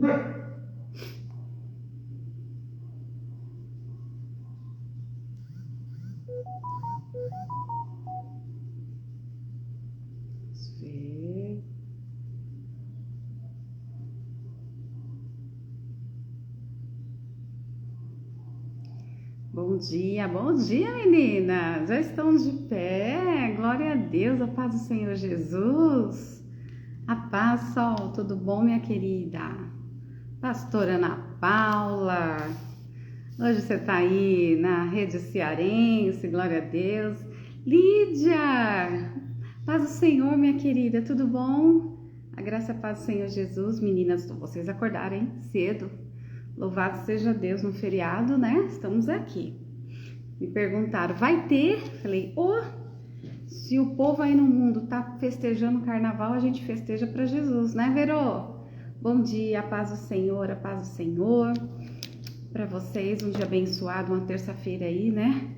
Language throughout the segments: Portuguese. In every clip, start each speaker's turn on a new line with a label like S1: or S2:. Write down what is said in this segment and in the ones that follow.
S1: Vamos ver. Bom dia, meninas! Já estão de pé? Glória a Deus, a paz do Senhor Jesus. A paz, Sol, tudo bom, minha querida? Pastora Ana Paula, hoje você tá aí na rede cearense, glória a Deus. Lídia, paz do Senhor, minha querida, tudo bom? A graça e a paz do Senhor Jesus, meninas, vocês acordarem cedo. Louvado seja Deus no feriado, né? Estamos aqui. Me perguntaram, vai ter? Falei, se o povo aí no mundo tá festejando o carnaval, a gente festeja para Jesus, né, Verô? Bom dia, a paz do Senhor, a paz do Senhor. Para vocês, um dia abençoado, uma terça-feira aí, né?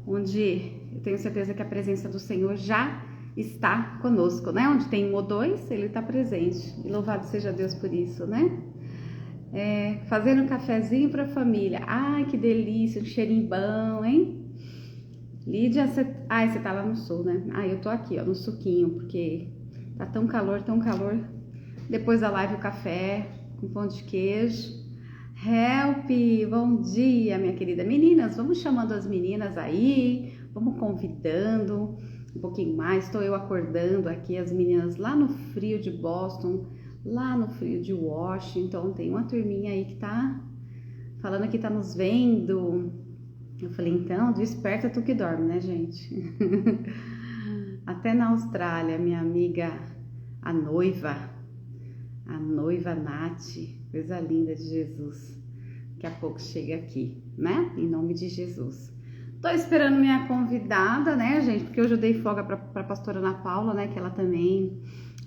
S1: Onde eu tenho certeza que a presença do Senhor já está conosco, né? Onde tem um ou dois, ele está presente. E louvado seja Deus por isso, né? Fazendo um cafezinho para a família. Ai, que delícia, um cheirinho bom, hein? Lídia, você tá lá no sul, né? Eu tô aqui, ó, no suquinho, porque tá tão calor, tão calor. Depois da live, o café com pão de queijo. Help, bom dia, minha querida. Meninas, vamos chamando as meninas aí, vamos convidando um pouquinho mais. Estou eu acordando aqui as meninas lá no frio de Boston, lá no frio de Washington. Tem uma turminha aí que tá falando que tá nos vendo. Eu falei, então, desperta tu que dorme, né, gente? Até na Austrália, minha amiga, a noiva Nath, coisa linda de Jesus. Daqui a pouco chega aqui, né? Em nome de Jesus. Tô esperando minha convidada, né, gente? Porque hoje eu dei folga pra pastora Ana Paula, né? Que ela também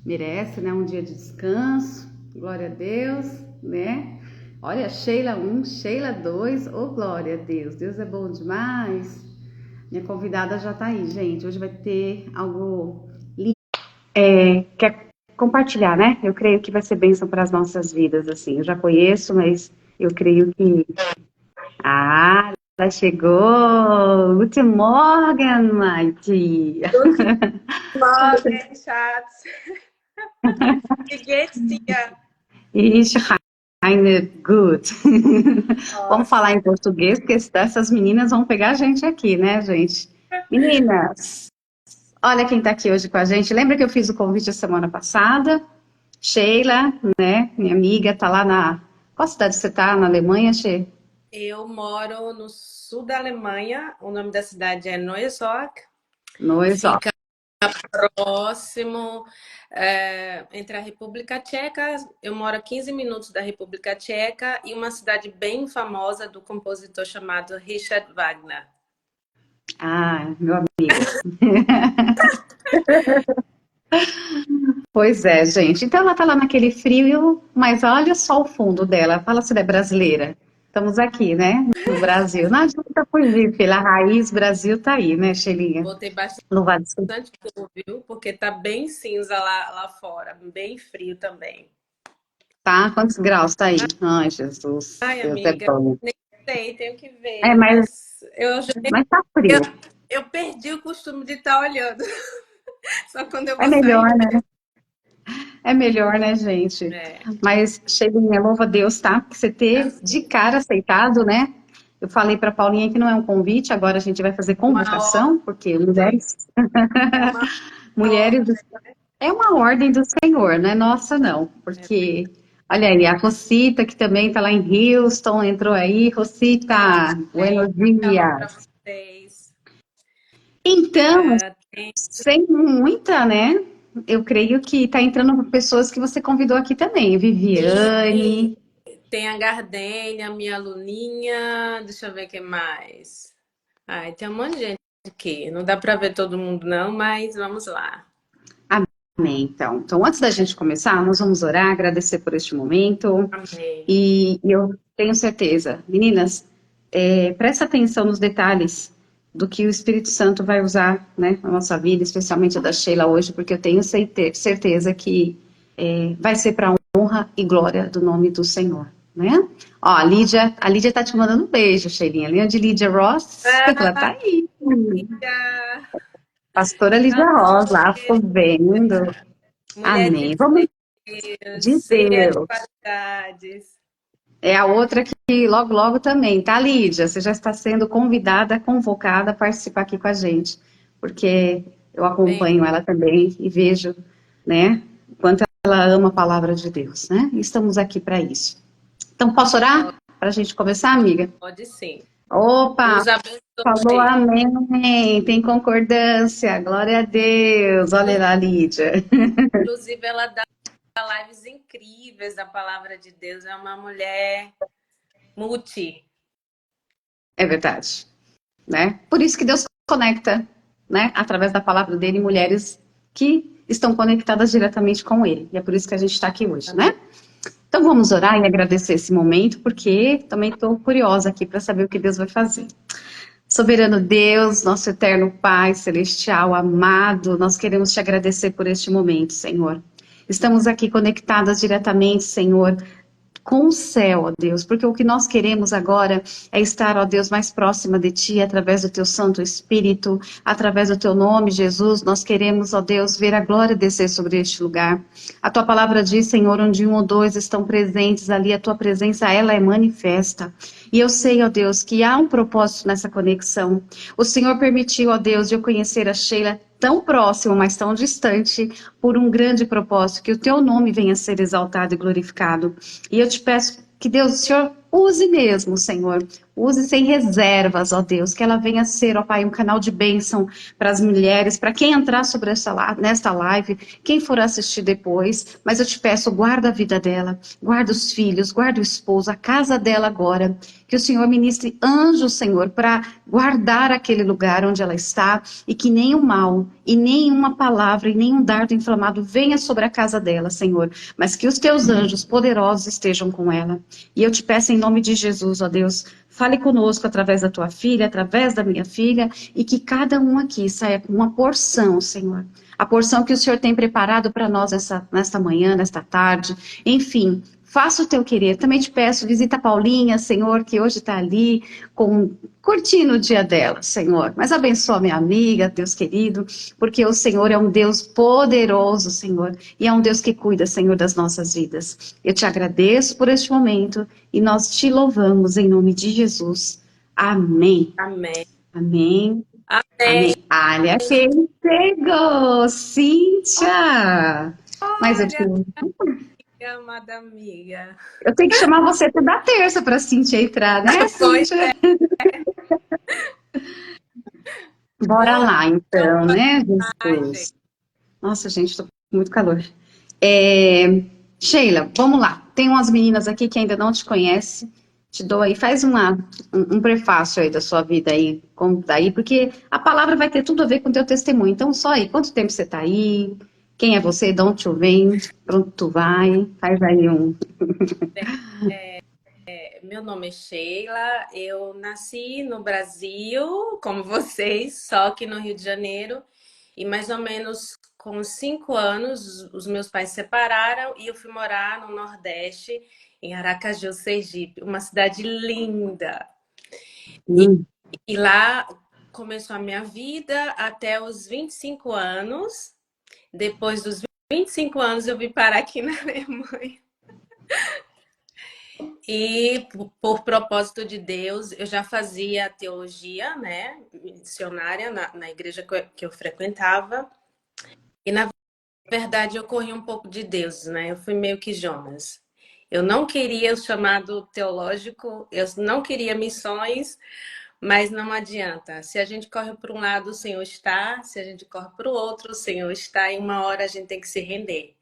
S1: merece, né? Um dia de descanso. Glória a Deus, né? Olha, Sheila 1, Sheila 2, glória a Deus. Deus é bom demais. Minha convidada já tá aí, gente. Hoje vai ter algo lindo. Quer compartilhar, né? Eu creio que vai ser bênção para as nossas vidas, assim. Eu já conheço, mas eu creio que... ela chegou! Guten Morgen, Maite!
S2: Guten Morgen, Schatz. Wie geht's dir?
S1: Ich eine gut. Vamos falar em português, porque essas meninas vão pegar a gente aqui, né, gente? Meninas, olha quem tá aqui hoje com a gente. Lembra que eu fiz o convite a semana passada? Sheila, né, minha amiga, tá lá na... Qual cidade você tá? Na Alemanha, Sheila?
S2: Eu moro no sul da Alemanha. O nome da cidade é Neusorg.
S1: Neusorg.
S2: Fica próximo entre a República Tcheca. Eu moro a 15 minutos da República Tcheca e uma cidade bem famosa do compositor chamado Richard Wagner.
S1: Meu amigo. Pois é, gente. Então ela tá lá naquele frio, mas olha só o fundo dela. Fala se ela é brasileira. Estamos aqui, né? No Brasil. Não adianta fugir, filha. A raiz Brasil tá aí, né, Sheilinha?
S2: Botei
S1: Louvado
S2: bastante cor, viu? Porque tá bem cinza lá fora, bem frio também.
S1: Tá? Quantos graus tá aí? Ai, Jesus.
S2: Ai,
S1: Deus
S2: amiga,
S1: é bom.
S2: nem sei, tenho que ver.
S1: Mas tá frio.
S2: Eu perdi o costume de estar olhando. Só quando eu
S1: É
S2: vou
S1: melhor,
S2: sair.
S1: né? É melhor, né, gente? Mas, Sheilinha, louva a Deus, tá? Que você ter de cara aceitado, né? Eu falei para Paulinha que não é um convite, agora a gente vai fazer convocação, porque mulheres... mulheres... É uma ordem do Senhor, não é nossa, não. Porque, olha aí, a Rosita, que também está lá em Houston, entrou aí. Rosita, buenos dias. Então, sem muita, né? Eu creio que está entrando pessoas que você convidou aqui também. Viviane.
S2: Tem a Gardênia, minha aluninha. Deixa eu ver quem mais. Ai, tem um monte de gente aqui. Não dá para ver todo mundo, não, mas vamos lá.
S1: Amém, então. Então, antes da gente começar, nós vamos orar, agradecer por este momento.
S2: Amém.
S1: E eu tenho certeza, meninas, presta atenção nos detalhes do que o Espírito Santo vai usar, né, na nossa vida, especialmente a da Sheila hoje, porque eu tenho certeza que vai ser para honra e glória do nome do Senhor, né? Ó, a Lídia tá te mandando um beijo, Sheilinha. Linha de Lídia Ross, ela tá
S2: Ah,
S1: aí.
S2: amiga.
S1: Pastora Lídia Ross, lá, tô vendo.
S2: Mulher de
S1: Amém. Vamos
S2: Deus,
S1: de
S2: cheia de
S1: Deus.
S2: qualidades.
S1: É a outra que logo, logo também, tá, Lídia? Você já está sendo convidada, convocada a participar aqui com a gente, porque eu
S2: Bem,
S1: acompanho ela também e vejo, né, o quanto ela ama a palavra de Deus, né? E estamos aqui para isso. Então, posso orar para a gente começar, amiga?
S2: pode sim.
S1: Opa,
S2: Nos
S1: falou
S2: abençoe.
S1: amém, tem concordância, glória a Deus. Olha lá, Lídia.
S2: Inclusive, ela dá lives incríveis da palavra de Deus. É uma mulher multi.
S1: É verdade, né? Por isso que Deus conecta, né, através da palavra dele, mulheres que estão conectadas diretamente com ele. E é por isso que a gente está aqui hoje, né? Então vamos orar e agradecer esse momento, porque também estou curiosa aqui para saber o que Deus vai fazer. Soberano Deus, nosso eterno Pai celestial, amado, nós queremos te agradecer por este momento, Senhor. Estamos aqui conectadas diretamente, Senhor, com o céu, ó Deus, porque o que nós queremos agora é estar, ó Deus, mais próxima de Ti, através do Teu Santo Espírito, através do Teu nome, Jesus, nós queremos, ó Deus, ver a glória descer sobre este lugar. A Tua palavra diz, Senhor, onde um ou dois estão presentes, ali a Tua presença, ela é manifesta. E eu sei, ó Deus, que há um propósito nessa conexão. O Senhor permitiu, ó Deus, de eu conhecer a Sheila tão próximo, mas tão distante, por um grande propósito, que o teu nome venha a ser exaltado e glorificado. E eu te peço que Deus, o Senhor, use mesmo, Senhor, use sem reservas, ó Deus, que ela venha a ser, ó Pai, um canal de bênção para as mulheres, para quem entrar sobre nesta live, quem for assistir depois, mas eu te peço, guarda a vida dela, guarda os filhos, guarda o esposo, a casa dela agora, que o Senhor ministre anjos, Senhor, para guardar aquele lugar onde ela está, e que nenhum mal, e nenhuma palavra, e nenhum dardo inflamado venha sobre a casa dela, Senhor, mas que os teus anjos poderosos estejam com ela. E eu te peço em nome de Jesus, ó Deus, fale conosco através da tua filha, através da minha filha, e que cada um aqui saia com uma porção, Senhor. A porção que o Senhor tem preparado para nós nesta manhã, nesta tarde, enfim. Faça o teu querer. Também te peço, visita a Paulinha, Senhor, que hoje está ali curtindo o dia dela, Senhor. Mas abençoa minha amiga, Deus querido, porque o Senhor é um Deus poderoso, Senhor, e é um Deus que cuida, Senhor, das nossas vidas. Eu te agradeço por este momento e nós te louvamos em nome de Jesus. Amém.
S2: Amém.
S1: Amém.
S2: Amém.
S1: Amém. Olha quem chegou, Cíntia. Mas
S2: Olha, amada amiga.
S1: eu tenho que chamar você toda terça para Cíntia entrar, né,
S2: Pois
S1: Cíntia?
S2: é.
S1: Bora
S2: Vou
S1: lá, então, né,
S2: mais, gente.
S1: Jesus? Nossa, gente, tô com muito calor. É, Sheila, vamos lá. Tem umas meninas aqui que ainda não te conhecem. Te dou aí, faz um prefácio aí da sua vida aí, como tá aí, porque a palavra vai ter tudo a ver com o teu testemunho. Então, só aí, quanto tempo você tá aí? Quem é você? De onde tu vem? Pra onde tu vai? Faz aí um.
S2: Meu nome é Sheila, eu nasci no Brasil, como vocês, só que no Rio de Janeiro, e mais ou menos com 5 anos, os meus pais se separaram e eu fui morar no Nordeste, em Aracaju, Sergipe, uma cidade linda. E,
S1: Hum.
S2: e lá começou a minha vida até os 25 anos. Depois dos 25 anos, eu vim parar aqui na Alemanha. E por propósito de Deus, eu já fazia teologia, né, missionária na igreja que eu frequentava. E na verdade eu corri um pouco de Deus, né? Eu fui meio que Jonas. Eu não queria o chamado teológico, eu não queria missões, mas não adianta. Se a gente corre para um lado, o Senhor está. Se a gente corre para o outro, o Senhor está. E uma hora a gente tem que se render.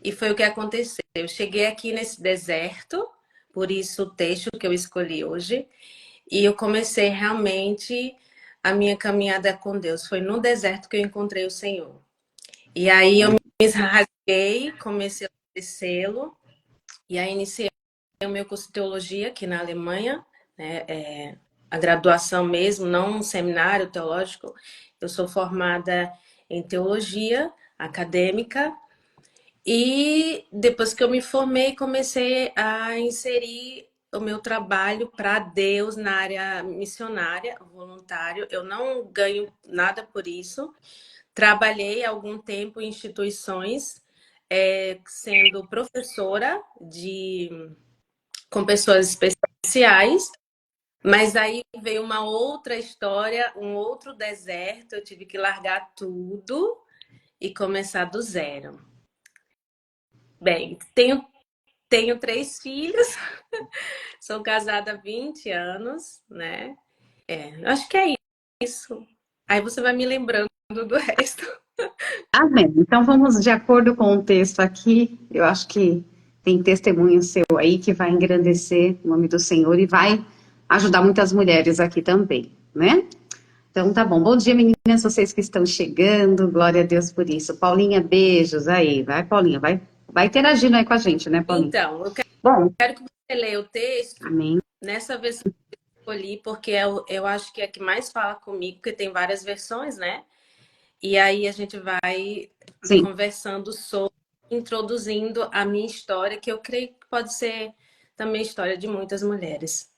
S2: E foi o que aconteceu. Eu cheguei aqui nesse deserto, por isso o texto que eu escolhi hoje, e eu comecei realmente a minha caminhada com Deus. Foi no deserto que eu encontrei o Senhor. E aí eu me rasguei, comecei a obedecê-lo, e aí iniciei o meu curso de teologia aqui na Alemanha, né? A graduação mesmo, não um seminário teológico. Eu sou formada em teologia acadêmica. E depois que eu me formei, comecei a inserir o meu trabalho para Deus na área missionária, voluntário. Eu não ganho nada por isso. Trabalhei algum tempo em instituições, sendo professora com pessoas especiais, mas aí veio uma outra história, um outro deserto. Eu tive que largar tudo e começar do zero. Bem, tenho 3 filhos, sou casada há 20 anos, né? Acho que é isso. Aí você vai me lembrando do resto.
S1: Amém. Então vamos de acordo com o texto aqui. Eu acho que tem testemunho seu aí que vai engrandecer o nome do Senhor e vai ajudar muitas mulheres aqui também, né? Então tá bom. Bom dia, meninas, vocês que estão chegando. Glória a Deus por isso. Paulinha, beijos aí. Vai, Paulinha, vai interagindo aí com a gente, né, Paulinha?
S2: Então, eu
S1: Bom,
S2: quero que você leia o texto
S1: amém.
S2: nessa versão que eu escolhi, porque eu acho que é a que mais fala comigo, porque tem várias versões, né? E aí a gente vai
S1: Sim,
S2: conversando sobre, introduzindo a minha história, que eu creio que pode ser também a história de muitas mulheres.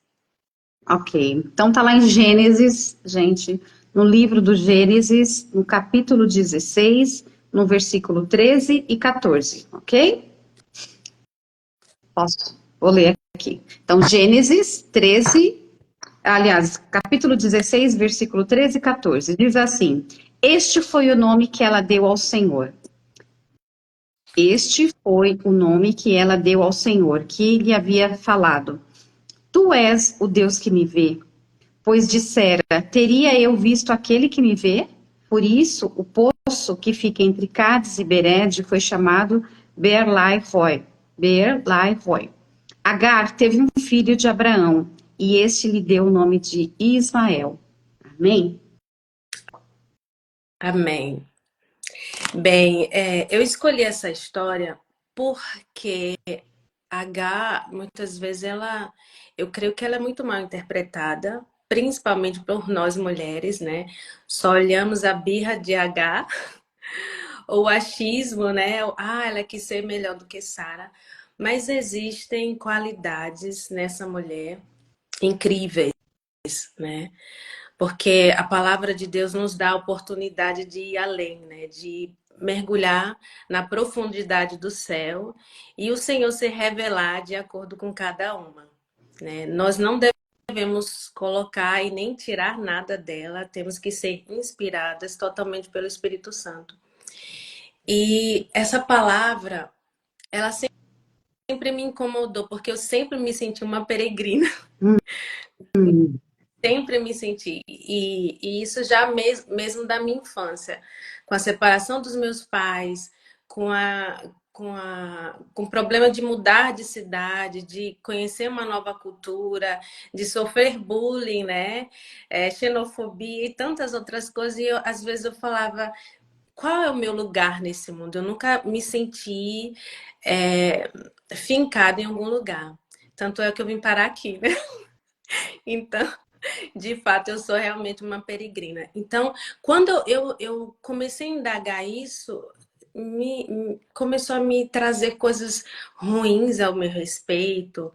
S1: ok. Então tá lá em Gênesis, gente, no livro do Gênesis, no capítulo 16, no versículo 13 e 14, ok? Posso? Vou ler aqui. Então, Gênesis 13, aliás, capítulo 16, versículo 13 e 14, diz assim: Este foi o nome que ela deu ao Senhor. Este foi o nome que ela deu ao Senhor, que lhe havia falado: Tu és o Deus que me vê. Pois dissera: Teria eu visto aquele que me vê? Por isso, o poço que fica entre Cádiz e Bered foi chamado Beer-Lahai-Roi. Beer-Lahai-Roi. Agar teve um filho de Abraão, e este lhe deu o nome de Ismael. Amém?
S2: Amém. Bem, eu escolhi essa história porque H, muitas vezes, eu creio que ela é muito mal interpretada, principalmente por nós mulheres, né? Só olhamos a birra de H, ou o achismo, né? Ela quis ser melhor do que Sara. Mas existem qualidades nessa mulher incríveis, né? Porque a palavra de Deus nos dá a oportunidade de ir além, né? De mergulhar na profundidade do céu e o Senhor se revelar de acordo com cada uma, né? Nós não devemos colocar e nem tirar nada dela, temos que ser inspiradas totalmente pelo Espírito Santo. E essa palavra, ela sempre me incomodou, porque eu sempre me senti uma peregrina.
S1: Hum,
S2: Sempre me senti. E isso já mesmo da minha infância, com a separação dos meus pais, com o problema de mudar de cidade, de conhecer uma nova cultura, de sofrer bullying, né? Xenofobia e tantas outras coisas. E às vezes eu falava, qual é o meu lugar nesse mundo? Eu nunca me senti fincada em algum lugar. Tanto é que eu vim parar aqui, né? Então, de fato, eu sou realmente uma peregrina. Então, quando eu comecei a indagar isso, começou a me trazer coisas ruins ao meu respeito.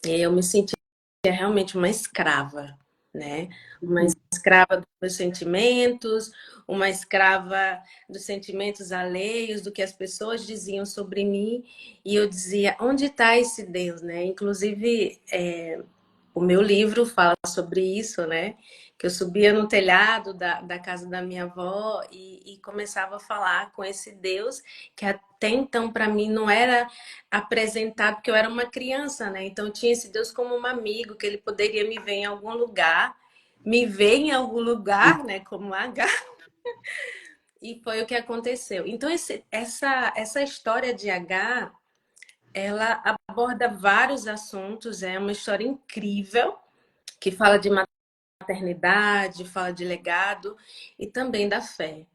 S2: E eu me sentia realmente uma escrava, né? Uma escrava dos meus sentimentos, uma escrava dos sentimentos alheios, do que as pessoas diziam sobre mim. E eu dizia, onde está esse Deus, né? Inclusive, o meu livro fala sobre isso, né? Que eu subia no telhado da casa da minha avó e começava a falar com esse Deus que até então para mim não era apresentado, porque eu era uma criança, né? Então eu tinha esse Deus como um amigo, que ele poderia me ver em algum lugar, me ver em algum lugar, né? Como H. E foi o que aconteceu. Então essa história de H, ela aborda vários assuntos, é uma história incrível que fala de maternidade, fala de legado e também da fé.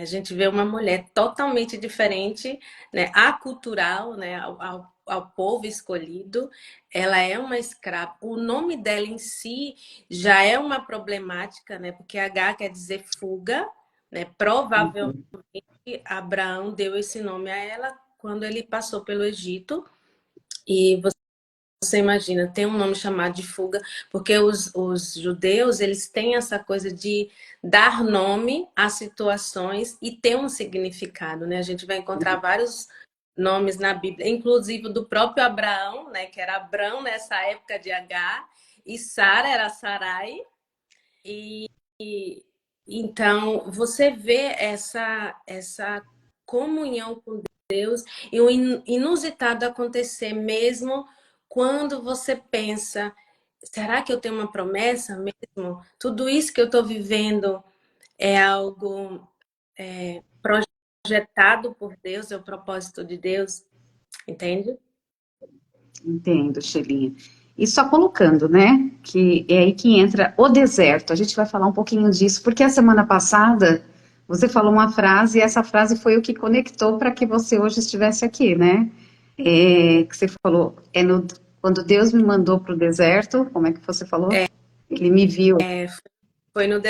S2: A gente vê uma mulher totalmente diferente, né, acultural, né, ao povo escolhido. Ela é uma escrava. O nome dela em si já é uma problemática, né, porque H quer dizer fuga, né? Provavelmente Abraão deu esse nome a ela quando ele passou pelo Egito. E você imagina, tem um nome chamado de fuga, porque os judeus, eles têm essa coisa de dar nome às situações e ter um significado, né? A gente vai encontrar vários nomes na Bíblia, inclusive do próprio Abraão, né? Que era Abrão nessa época de Agar, e Sara era Sarai. E então você vê essa comunhão com Deus e o inusitado acontecer mesmo quando você pensa, será que eu tenho uma promessa mesmo? Tudo isso que eu estou vivendo é algo projetado por Deus, é o propósito de Deus, entende?
S1: Entendo, Shelinha. E só colocando, né, que é aí que entra o deserto. A gente vai falar um pouquinho disso, porque a semana passada você falou uma frase e essa frase foi o que conectou para que você hoje estivesse aqui, né? Que você falou, quando Deus me mandou para o deserto, como é que você falou? Ele me viu.
S2: Foi no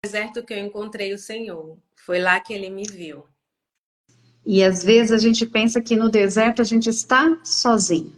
S2: deserto que eu encontrei o Senhor. Foi lá que ele me viu.
S1: E às vezes a gente pensa que no deserto a gente está sozinho.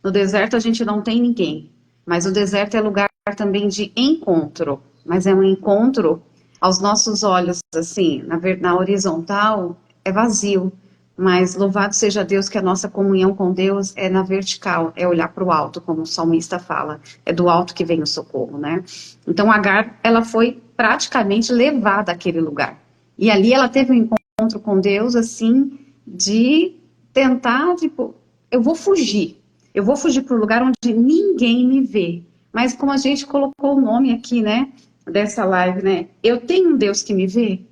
S1: No deserto a gente não tem ninguém. Mas o deserto é lugar também de encontro. Mas é um encontro aos nossos olhos, assim, na horizontal é vazio. Mas louvado seja Deus que a nossa comunhão com Deus é na vertical, é olhar para o alto, como o salmista fala. É do alto que vem o socorro, né? Então Agar, ela foi praticamente levada àquele lugar. E ali ela teve um encontro com Deus, assim, de tentar, tipo, eu vou fugir. Eu vou fugir para um lugar onde ninguém me vê. Mas como a gente colocou o nome aqui, né, dessa live, né? Eu tenho um Deus que me vê.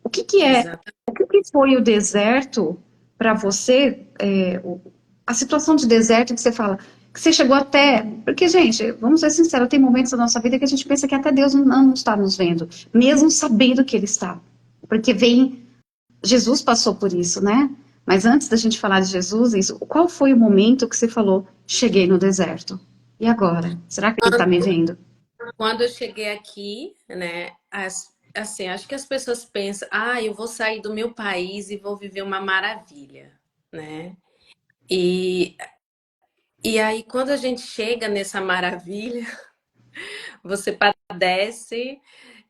S1: O que que é?
S2: Exato.
S1: O que que foi o deserto para você? A situação de deserto que você fala, que você chegou até. Porque, gente, vamos ser sinceros, tem momentos da nossa vida que a gente pensa que até Deus não está nos vendo, mesmo sabendo que Ele está. Porque vem. Jesus passou por isso, né? Mas antes da gente falar de Jesus, qual foi o momento que você falou, cheguei no deserto? E agora? Será que ele está me vendo?
S2: Quando eu cheguei aqui, né, assim, acho que as pessoas pensam, eu vou sair do meu país e vou viver uma maravilha, né? E, e aí, quando a gente chega nessa maravilha, você padece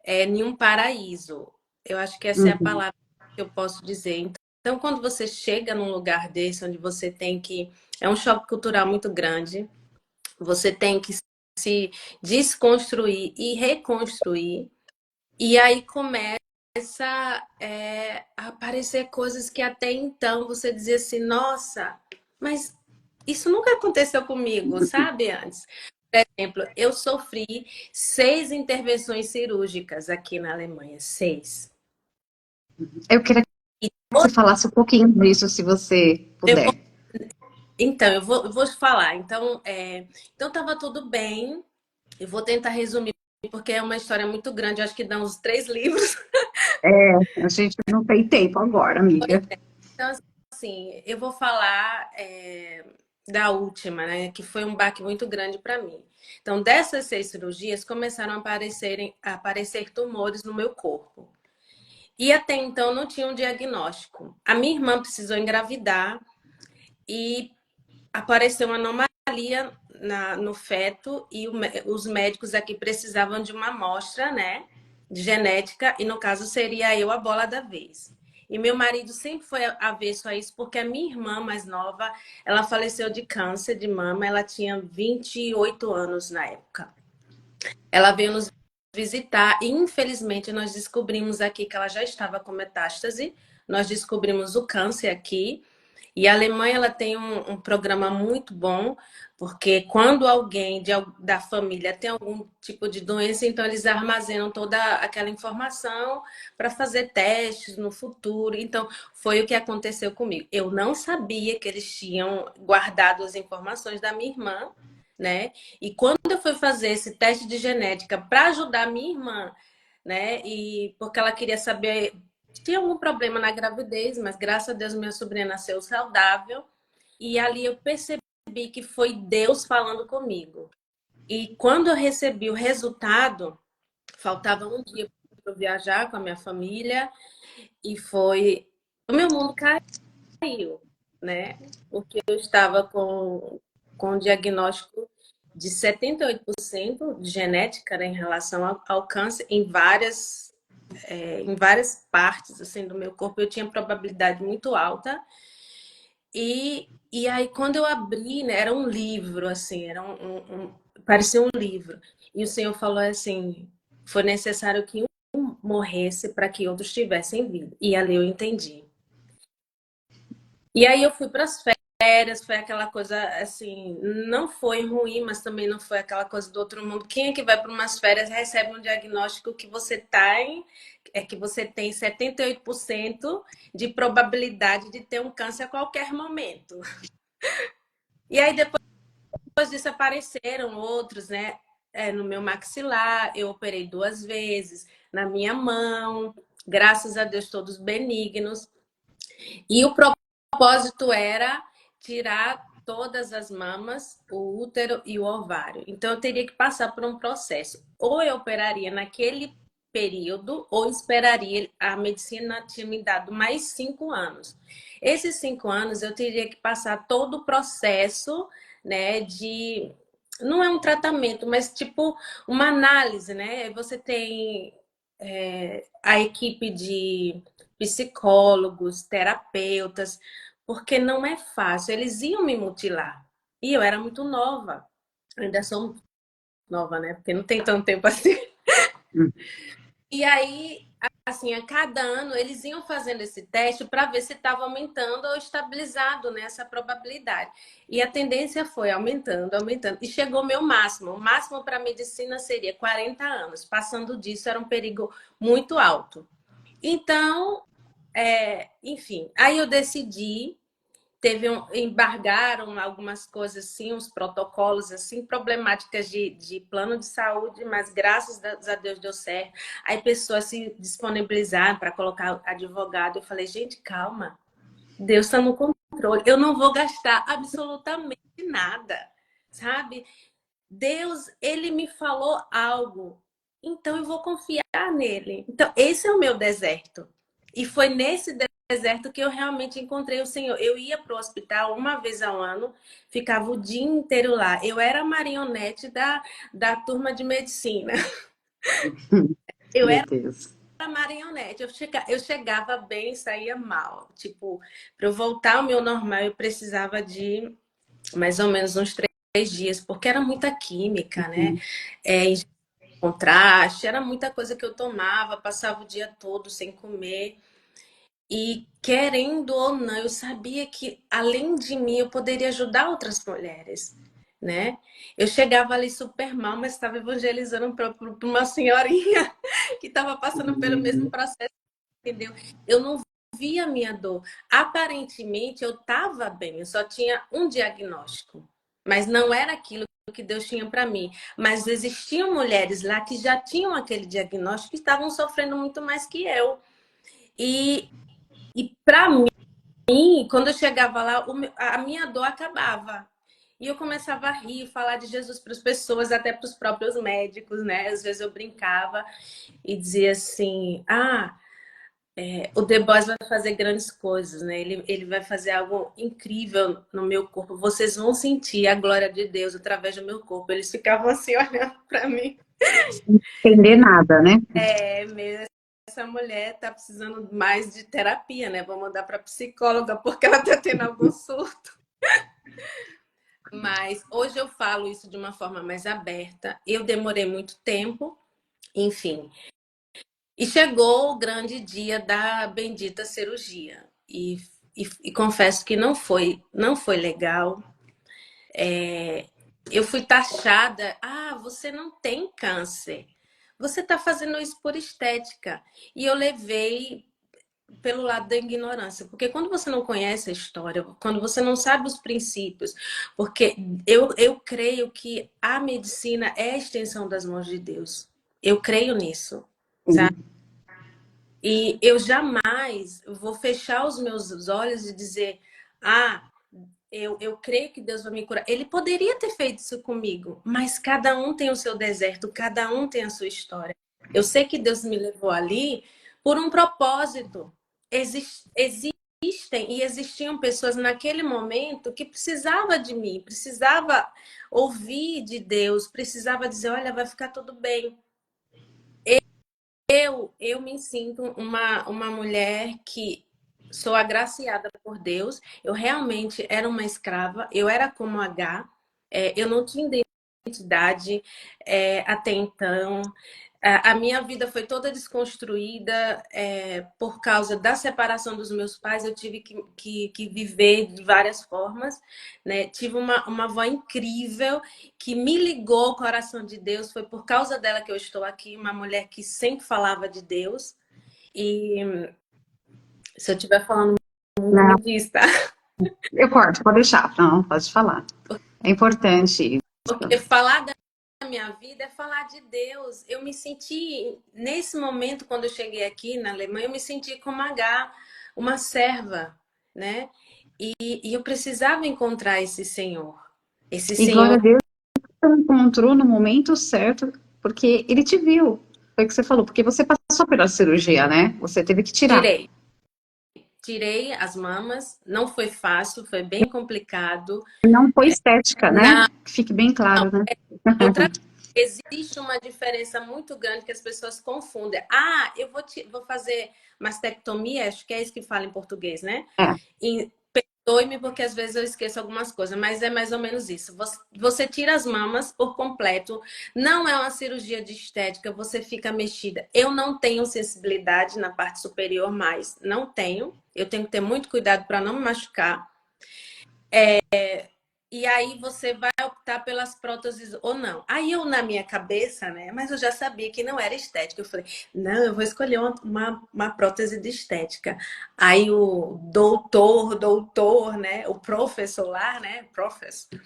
S2: em um paraíso. Eu acho que essa é a
S1: Uhum.
S2: palavra que eu posso dizer. Então, quando você chega num lugar desse, onde você tem que. É um choque cultural muito grande, você tem que se desconstruir e reconstruir. E aí começa a aparecer coisas que até então você dizia assim, nossa, mas isso nunca aconteceu comigo, sabe, antes? Por exemplo, eu sofri 6 intervenções cirúrgicas aqui na Alemanha, 6.
S1: Eu queria que
S2: E
S1: você falasse um pouquinho disso, se você
S2: eu vou,
S1: puder.
S2: então, eu vou te falar. Então estava tudo bem. Eu vou tentar resumir, porque é uma história muito grande. Eu acho que dá uns 3 livros.
S1: A gente não tem tempo agora, amiga.
S2: Então, assim, eu vou falar da última, né? Que foi um baque muito grande para mim. Então, dessas 6 cirurgias, começaram a aparecer tumores no meu corpo. E até então não tinha um diagnóstico. A minha irmã precisou engravidar e apareceu uma anomalia no feto e os médicos aqui precisavam de uma amostra, né, de genética, e no caso seria eu a bola da vez. E meu marido sempre foi avesso a isso, porque a minha irmã mais nova, ela faleceu de câncer de mama, ela tinha 28 anos na época. Ela veio nos visitar e, infelizmente, nós descobrimos aqui que ela já estava com metástase, nós descobrimos o câncer aqui, e a Alemanha ela tem um programa muito bom, porque quando alguém da família tem algum tipo de doença, então eles armazenam toda aquela informação para fazer testes no futuro. Então, foi o que aconteceu comigo. Eu não sabia que eles tinham guardado as informações da minha irmã, né? E quando eu fui fazer esse teste de genética para ajudar a minha irmã, né? E porque ela queria saber tinha algum problema na gravidez, mas graças a Deus minha sobrinha nasceu saudável. E ali eu percebi que foi Deus falando comigo. E quando eu recebi o resultado, faltava um dia para eu viajar com a minha família e foi. O meu mundo caiu. né? Porque eu estava com um diagnóstico de 78% de genética, né, em relação ao câncer em várias partes assim, do meu corpo. Eu tinha probabilidade muito alta. E aí, quando eu abri, né, era um livro, assim, parecia um livro. E o Senhor falou assim: foi necessário que um morresse para que outros tivessem vida. E ali eu entendi. E aí eu fui para as férias, foi aquela coisa assim, não foi ruim, mas também não foi aquela coisa do outro mundo. Quem é que vai para umas férias e recebe um diagnóstico que você tem, é que você tem 78% de probabilidade de ter um câncer a qualquer momento. E aí depois disso apareceram outros, né? No meu maxilar, eu operei 2 vezes, na minha mão, graças a Deus, todos benignos. E o propósito era tirar todas as mamas, o útero e o ovário. Então, eu teria que passar por um processo. Ou eu operaria naquele período, ou esperaria. A medicina tinha me dado mais 5 anos. Esses 5 anos, eu teria que passar todo o processo, né, de. Não é um tratamento, mas tipo uma análise, né? Você tem a equipe de psicólogos, terapeutas, porque não é fácil. Eles iam me mutilar. E eu era muito nova. Eu ainda sou nova, né? Porque não tem tanto tempo assim. E aí, assim, a cada ano eles iam fazendo esse teste para ver se estava aumentando ou estabilizado nessa probabilidade. E a tendência foi aumentando, aumentando. E chegou meu máximo. O máximo para a medicina seria 40 anos. Passando disso era um perigo muito alto. Então, enfim, aí eu decidi, embargaram algumas coisas assim, uns protocolos assim, problemáticas de plano de saúde, mas graças a Deus deu certo. Aí pessoas se disponibilizaram para colocar advogado. Eu falei, gente, calma, Deus está no controle. Eu não vou gastar absolutamente nada, sabe? Deus, ele me falou algo, então eu vou confiar nele. Então, esse é o meu deserto. E foi nesse deserto que eu realmente encontrei o Senhor. Eu ia para o hospital uma vez ao ano, ficava o dia inteiro lá. Eu era a marionete da turma de medicina. Eu
S1: Meu
S2: era
S1: Deus.
S2: a marionete. Eu chegava bem e saía mal. Tipo, para eu voltar ao meu normal, eu precisava de mais ou menos uns 3 dias, porque era muita química, né?
S1: Uhum.
S2: É, contraste, era muita coisa que eu tomava, passava o dia todo sem comer. E querendo ou não, eu sabia que além de mim eu poderia ajudar outras mulheres, né? Eu chegava ali super mal, mas estava evangelizando para uma senhorinha que estava passando pelo mesmo
S1: Uhum.
S2: processo, entendeu? Eu não via a minha dor. Aparentemente eu estava bem, eu só tinha um diagnóstico, mas não era aquilo que Deus tinha para mim. Mas existiam mulheres lá que já tinham aquele diagnóstico e estavam sofrendo muito mais que eu. E, e para mim, quando eu chegava lá, a minha dor acabava. E eu começava a rir, falar de Jesus para as pessoas, até para os próprios médicos, né? Às vezes eu brincava e dizia assim: ah, o The Boys vai fazer grandes coisas, né? Ele vai fazer algo incrível no meu corpo. Vocês vão sentir a glória de Deus através do meu corpo. Eles ficavam assim olhando para mim.
S1: Sem entender nada, né?
S2: Mesmo, essa mulher tá precisando mais de terapia, né? Vou mandar para psicóloga porque ela tá tendo algum surto. Mas hoje eu falo isso de uma forma mais aberta. Eu demorei muito tempo, enfim. E chegou o grande dia da bendita cirurgia. E confesso que não foi legal. Eu fui taxada, você não tem câncer. Você está fazendo isso por estética. E eu levei pelo lado da ignorância, porque quando você não conhece a história, quando você não sabe os princípios, porque eu creio que a medicina é a extensão das mãos de Deus. Eu creio nisso, sabe?
S1: Sim.
S2: E eu jamais vou fechar os meus olhos e dizer, eu creio que Deus vai me curar. Ele poderia ter feito isso comigo, mas cada um tem o seu deserto, cada um tem a sua história. Eu sei que Deus me levou ali por um propósito. Existe existem e existiam pessoas naquele momento que precisava de mim, precisava ouvir de Deus, precisava dizer, olha, vai ficar tudo bem. Eu me sinto uma mulher que sou agraciada por Deus. Eu realmente era uma escrava, eu era como H, eu não tinha identidade até então. A minha vida foi toda desconstruída por causa da separação dos meus pais. Eu tive que viver de várias formas, né? Tive uma avó incrível que me ligou ao coração de Deus. Foi por causa dela que eu estou aqui, uma mulher que sempre falava de Deus. E se eu estiver falando muito,
S1: Não,
S2: me diz, tá?
S1: eu corto, pode deixar. Não, pode falar. É importante
S2: Porque
S1: isso.
S2: falar da minha vida é falar de Deus. Eu me senti, nesse momento, quando eu cheguei aqui na Alemanha, eu me senti como H, uma serva, né? E eu precisava encontrar esse Senhor. Esse
S1: E glória
S2: Senhor,
S1: a Deus que você encontrou no momento certo, porque ele te viu. Foi o que você falou, porque você passou pela cirurgia, né? Você teve que tirar.
S2: tirei. Tirei as mamas, não foi fácil, foi bem complicado.
S1: Não foi estética, né?
S2: Não,
S1: Que fique bem claro, né?
S2: outra existe uma diferença muito grande que as pessoas confundem. Ah, vou fazer mastectomia, acho que é isso que fala em português, né?
S1: É,
S2: E perdoe-me porque às vezes eu esqueço algumas coisas, mas é mais ou menos isso. Você tira as mamas por completo, não é uma cirurgia de estética, você fica mexida. Eu não tenho sensibilidade na parte superior mais, não tenho. Eu tenho que ter muito cuidado para não me machucar. E aí você vai optar pelas próteses ou não. Aí eu, na minha cabeça, né? Mas eu já sabia que não era estética. Eu falei, não, eu vou escolher uma prótese de estética. Aí o doutor, né? O professor lá, né? Professor.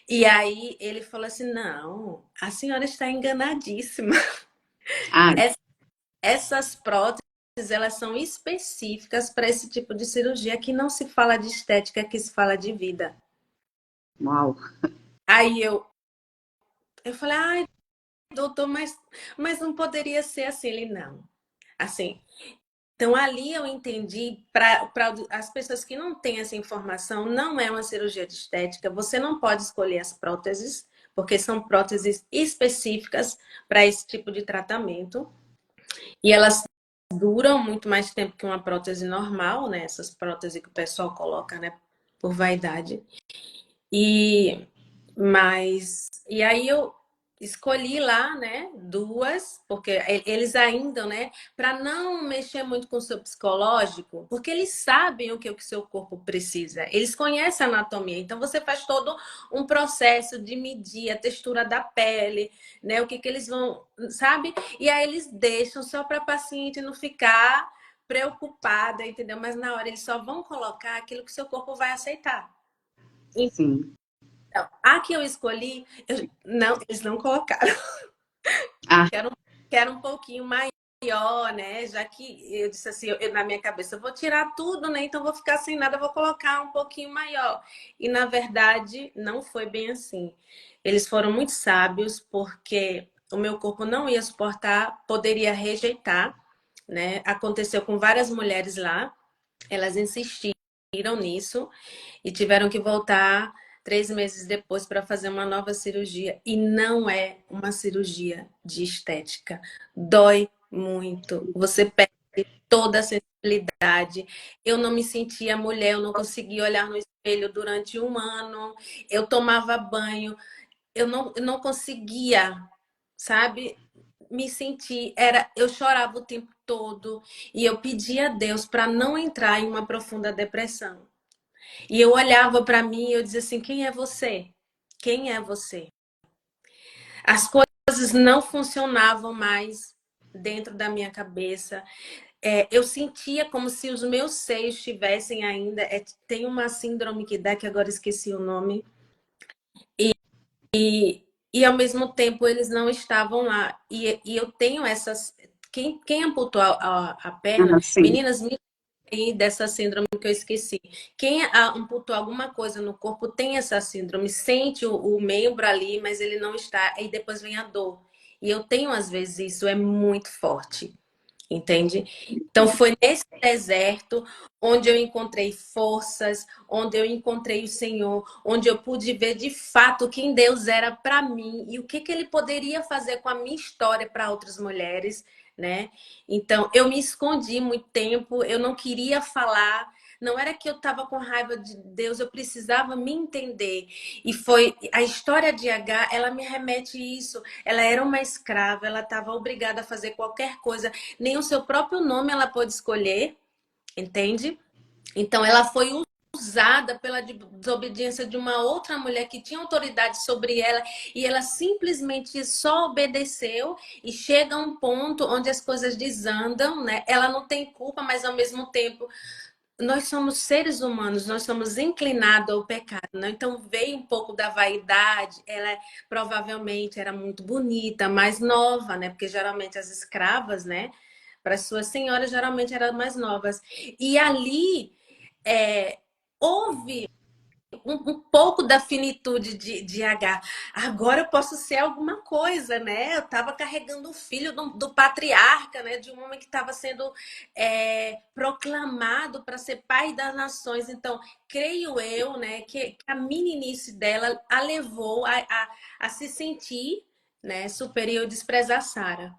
S2: E aí ele falou assim: não, a senhora está enganadíssima.
S1: ah,
S2: Essas próteses, elas são específicas para esse tipo de cirurgia que não se fala de estética, que se fala de vida.
S1: uau.
S2: Aí eu falei, ai, doutor, mas não poderia ser assim. Ele, não. Assim, então ali eu entendi, para as pessoas que não têm essa informação, não é uma cirurgia de estética, você não pode escolher as próteses, porque são próteses específicas para esse tipo de tratamento. E elas duram muito mais tempo que uma prótese normal, né? Essas próteses que o pessoal coloca, né? Por vaidade. E e aí eu escolhi lá, né, duas, porque eles ainda, né, para não mexer muito com o seu psicológico, porque eles sabem o que o seu corpo precisa. Eles conhecem a anatomia, então você faz todo um processo de medir a textura da pele, né, o que eles vão, sabe? E aí eles deixam só para a paciente não ficar preocupada, entendeu? Mas na hora eles só vão colocar aquilo que o seu corpo vai aceitar.
S1: Sim.
S2: Então, a que eu escolhi, não, eles não colocaram.
S1: Ah,
S2: Quero um pouquinho maior, né? Já que eu disse assim, na minha cabeça, eu vou tirar tudo, né? Então vou ficar sem nada, vou colocar um pouquinho maior. E na verdade, não foi bem assim. Eles foram muito sábios, porque o meu corpo não ia suportar, poderia rejeitar, né? Aconteceu com várias mulheres lá, elas insistiram nisso e tiveram que voltar 3 meses depois para fazer uma nova cirurgia. E não é uma cirurgia de estética. Dói muito. Você perde toda a sensibilidade. Eu não me sentia mulher, eu não conseguia olhar no espelho durante um ano. Eu tomava banho, eu não conseguia, sabe? Me sentir, eu chorava o tempo todo e eu pedia a Deus para não entrar em uma profunda depressão. E eu olhava para mim e eu dizia assim: quem é você? Quem é você? As coisas não funcionavam mais dentro da minha cabeça. Eu sentia como se os meus seios estivessem ainda. Tem uma síndrome que dá, que agora esqueci o nome. E ao mesmo tempo eles não estavam lá. E eu tenho essas. Quem amputou a perna,
S1: sim.
S2: meninas, me aí dessa síndrome que eu esqueci. Quem amputou alguma coisa no corpo tem essa síndrome, sente o membro ali, mas ele não está, e depois vem a dor. E eu tenho, às vezes, isso é muito forte. entende? Então foi nesse deserto onde eu encontrei forças, onde eu encontrei o Senhor, onde eu pude ver de fato quem Deus era para mim e o que que ele poderia fazer com a minha história para outras mulheres, né? Então eu me escondi muito tempo, eu não queria falar. Não era que eu estava com raiva de Deus, eu precisava me entender. E foi a história de H, ela me remete a isso. Ela era uma escrava, ela estava obrigada a fazer qualquer coisa, nem o seu próprio nome ela pôde escolher, entende? Então ela foi usada pela desobediência de uma outra mulher que tinha autoridade sobre ela e ela simplesmente só obedeceu e chega a um ponto onde as coisas desandam, né? Ela não tem culpa, mas ao mesmo tempo nós somos seres humanos, nós somos inclinados ao pecado, né? Então veio um pouco da vaidade. Ela provavelmente era muito bonita, mais nova, né? Porque geralmente as escravas, né? Para suas senhoras geralmente eram mais novas. E ali é, houve um pouco da finitude de H. Agora eu posso ser alguma coisa, né? Eu estava carregando o filho do patriarca, né? De um homem que estava sendo proclamado para ser pai das nações. Então, creio eu, né, que a meninice dela a levou a se sentir, né, superior e desprezar Sara.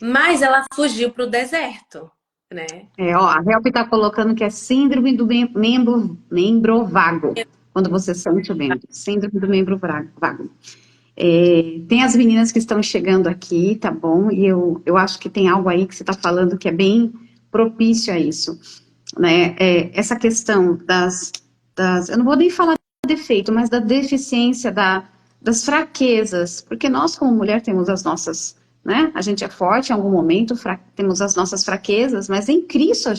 S2: Mas ela fugiu para o deserto, né?
S1: Ó, a Help está colocando que é síndrome do membro vago, quando você sente o membro. Síndrome do membro vago. Tem as meninas que estão chegando aqui, tá bom? E eu acho que tem algo aí que você está falando que é bem propício a isso, né? Essa questão eu não vou nem falar defeito, mas da deficiência, das fraquezas, porque nós, como mulher, temos as nossas, né? A gente é forte em algum momento, temos as nossas fraquezas, mas em Cristo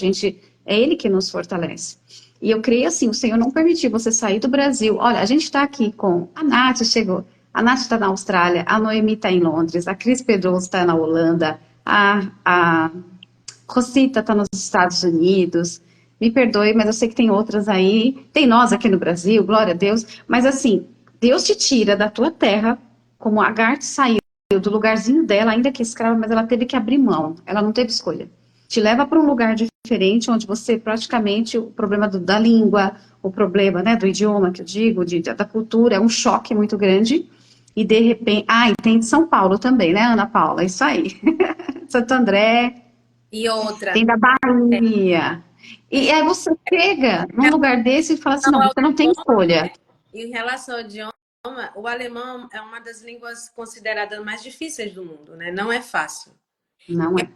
S1: é Ele que nos fortalece. E eu creio assim, o Senhor não permitiu você sair do Brasil. Olha, a gente está aqui com a Nath chegou, a Nath está na Austrália, a Noemi está em Londres, a Cris Pedroso está na Holanda, a Rosita está nos Estados Unidos. Me perdoe, mas eu sei que tem outras aí. Tem nós aqui no Brasil, glória a Deus. Mas assim, Deus te tira da tua terra, como Agar saiu do lugarzinho dela, ainda que escrava, mas ela teve que abrir mão. Ela não teve escolha. Te leva para um lugar diferente, onde você praticamente, o problema da língua, o problema, né, do idioma, que eu digo, da cultura, é um choque muito grande. E de repente. Ah, e tem de São Paulo também, né, Ana Paula? Isso aí. Santo André,
S2: E outra,
S1: tem da Bahia. E aí você chega num lugar desse e fala assim, não, você não tem escolha.
S2: em relação ao idioma, o alemão é uma das línguas consideradas mais difíceis do mundo, né? Não é fácil.
S1: Não é.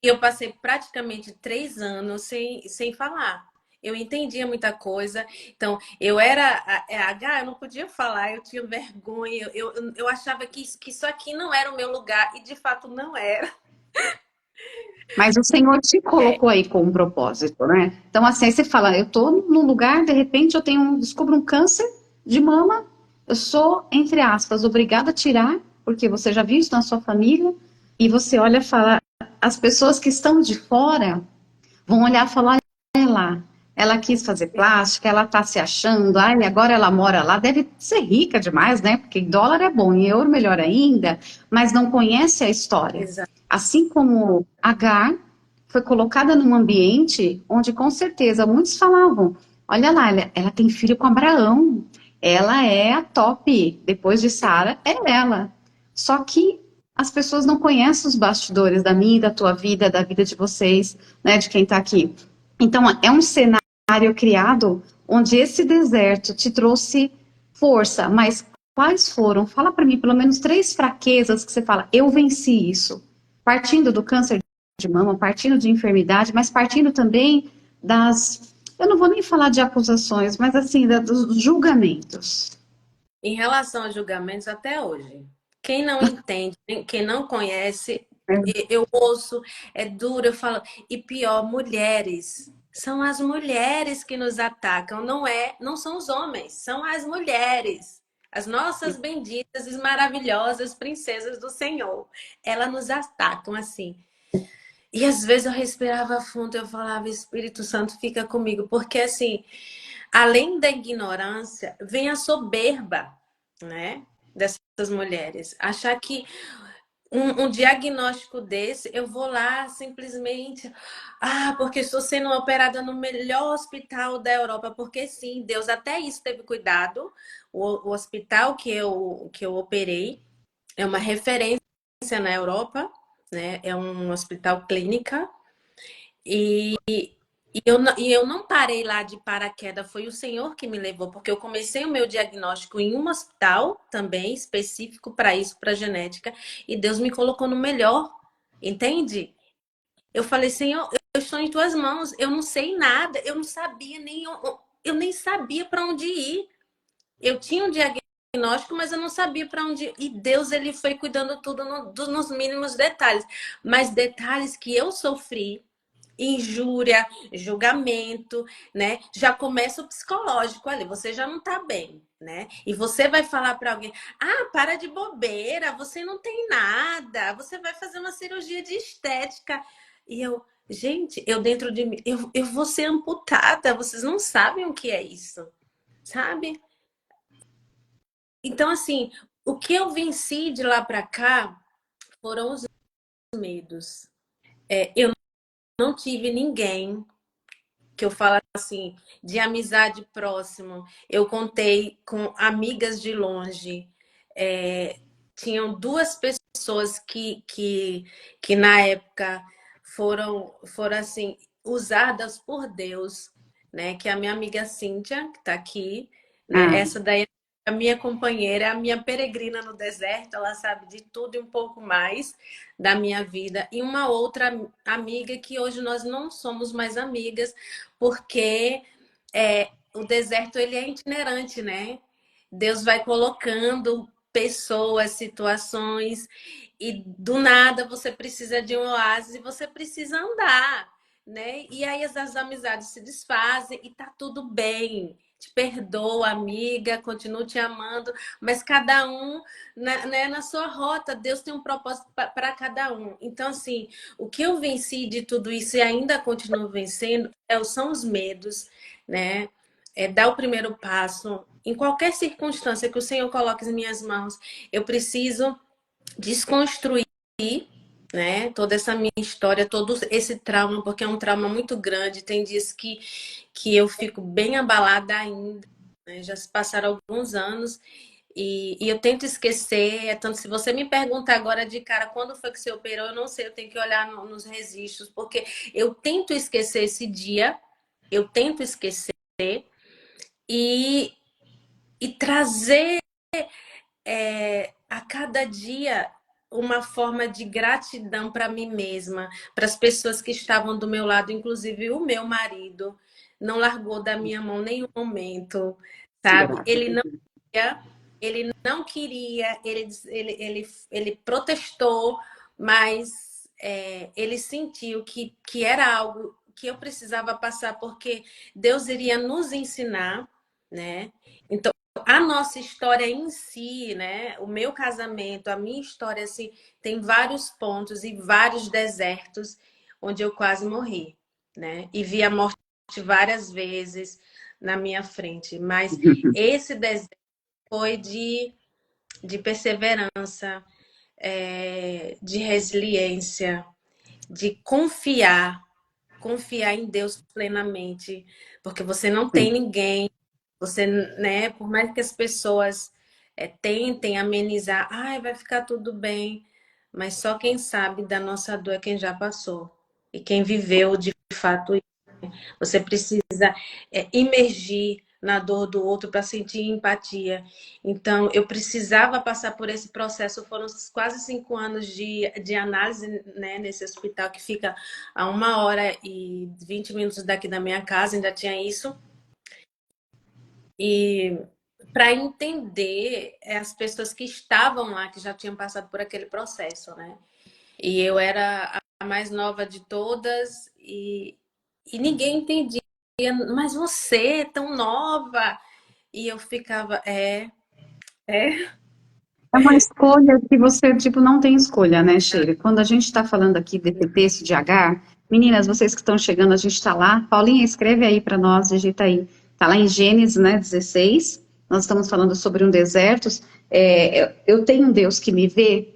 S2: E eu passei praticamente 3 anos sem falar. Eu entendia muita coisa. Então, eu era H, eu não podia falar, eu tinha vergonha. Eu achava que isso aqui não era o meu lugar, e de fato não era.
S1: Mas o Senhor te
S2: É,
S1: colocou aí com um propósito, né? Então, assim, aí você fala, eu tô num lugar, de repente descubro um câncer de mama, eu sou, entre aspas, obrigada a tirar, porque você já viu isso na sua família, e você olha e fala, as pessoas que estão de fora vão olhar e falar, olha lá, ela quis fazer plástica, ela tá se achando, ai, agora ela mora lá, deve ser rica demais, né? Porque dólar é bom, em euro melhor ainda, mas não conhece a história.
S2: exato.
S1: Assim como Agar foi colocada num ambiente onde com certeza muitos falavam, olha lá, ela tem filho com Abraão, ela é a top, depois de Sara, é ela. Só que as pessoas não conhecem os bastidores da minha, da tua vida, da vida de vocês, né, de quem está aqui. Então, é um cenário criado onde esse deserto te trouxe força, mas quais foram? Fala para mim pelo menos 3 fraquezas que você fala, eu venci isso. Partindo do câncer de mama, partindo de enfermidade, mas partindo também eu não vou nem falar de acusações, mas assim, dos julgamentos.
S2: Em relação a julgamentos, até hoje. Quem não entende, quem não conhece, eu ouço, é duro, eu falo. E pior, mulheres. São as mulheres que nos atacam, não são os homens, são as mulheres. As nossas benditas e maravilhosas princesas do Senhor. Elas nos atacam assim. E às vezes eu respirava fundo, eu falava, Espírito Santo, fica comigo, porque assim, além da ignorância, vem a soberba, né, dessas mulheres. Achar que um diagnóstico desse, eu vou lá simplesmente, porque estou sendo operada no melhor hospital da Europa, porque sim, Deus até isso teve cuidado. O hospital que eu operei é uma referência na Europa, né? É um hospital clínica. E eu não parei lá de paraquedas, foi o Senhor que me levou, porque eu comecei o meu diagnóstico em um hospital também específico para isso, para genética, e Deus me colocou no melhor, entende? Eu falei, Senhor, eu estou em tuas mãos, eu não sei nada, eu não sabia nem, eu nem sabia para onde ir. Eu tinha um diagnóstico, mas eu não sabia para onde ir. E Deus, ele foi cuidando tudo nos mínimos detalhes, mas detalhes que eu sofri, injúria, julgamento, né? Já começa o psicológico ali, você já não tá bem, né? E você vai falar para alguém: para de bobeira, você não tem nada, você vai fazer uma cirurgia de estética. E gente, eu dentro de mim, eu vou ser amputada, vocês não sabem o que é isso, sabe? Então, assim, o que eu venci de lá para cá foram os medos. Eu não tive ninguém que eu falo assim, de amizade próximo, eu contei com amigas de longe. Tinham duas pessoas que na época foram assim, usadas por Deus, né? Que é a minha amiga Cíntia, que está aqui, né?
S1: Ah,
S2: Essa daí é a minha companheira, é a minha peregrina no deserto, ela sabe de tudo e um pouco mais da minha vida. E uma outra amiga que hoje nós não somos mais amigas, porque o deserto ele é itinerante, né? Deus vai colocando pessoas, situações, e do nada você precisa de um oásis e você precisa andar, né? E aí as amizades se desfazem e tá tudo bem. Te perdoa, amiga, continuo te amando, mas cada um na sua rota, Deus tem um propósito para cada um. Então, assim, o que eu venci de tudo isso e ainda continuo vencendo são os medos, né? Dar o primeiro passo. Em qualquer circunstância que o Senhor coloque em minhas mãos, eu preciso desconstruir, né, toda essa minha história, todo esse trauma, porque é um trauma muito grande. Tem dias que eu fico bem abalada ainda, né? Já se passaram alguns anos e eu tento esquecer. Tanto se você me perguntar agora de cara quando foi que você operou, eu não sei, eu tenho que olhar nos registros, porque eu tento esquecer esse dia, eu tento esquecer e, e trazer a cada dia uma forma de gratidão para mim mesma, para as pessoas que estavam do meu lado, inclusive o meu marido, não largou da minha mão nenhum momento, sabe?
S1: graças a Deus.
S2: Ele não queria, ele protestou, mas ele sentiu que era algo que eu precisava passar, porque Deus iria nos ensinar, né? Então, a nossa história em si, né? O meu casamento, a minha história, assim, tem vários pontos e vários desertos onde eu quase morri, né? E vi a morte várias vezes na minha frente. Mas esse deserto foi de perseverança, de resiliência, de confiar em Deus plenamente, porque você não tem
S1: Sim.
S2: ninguém, você, né, por mais que as pessoas tentem amenizar, vai ficar tudo bem, mas só quem sabe da nossa dor é quem já passou e quem viveu de fato. Você precisa imergir na dor do outro para sentir empatia. Então, eu precisava passar por esse processo. Foram quase 5 anos de análise, né, nesse hospital que fica a 1 hora e 20 minutos daqui da minha casa, ainda tinha isso. E para entender as pessoas que estavam lá, que já tinham passado por aquele processo, né? E eu era a mais nova de todas e ninguém entendia. Mas você é tão nova. E eu ficava, é.
S1: É uma escolha que você, tipo, não tem escolha, né, Sheila? Quando a gente está falando aqui desse texto de Agar, meninas, vocês que estão chegando, a gente está lá. Paulinha, escreve aí para nós, digita aí. Está lá em Gênesis, né, 16. Nós estamos falando sobre um deserto. Eu tenho um Deus que me vê.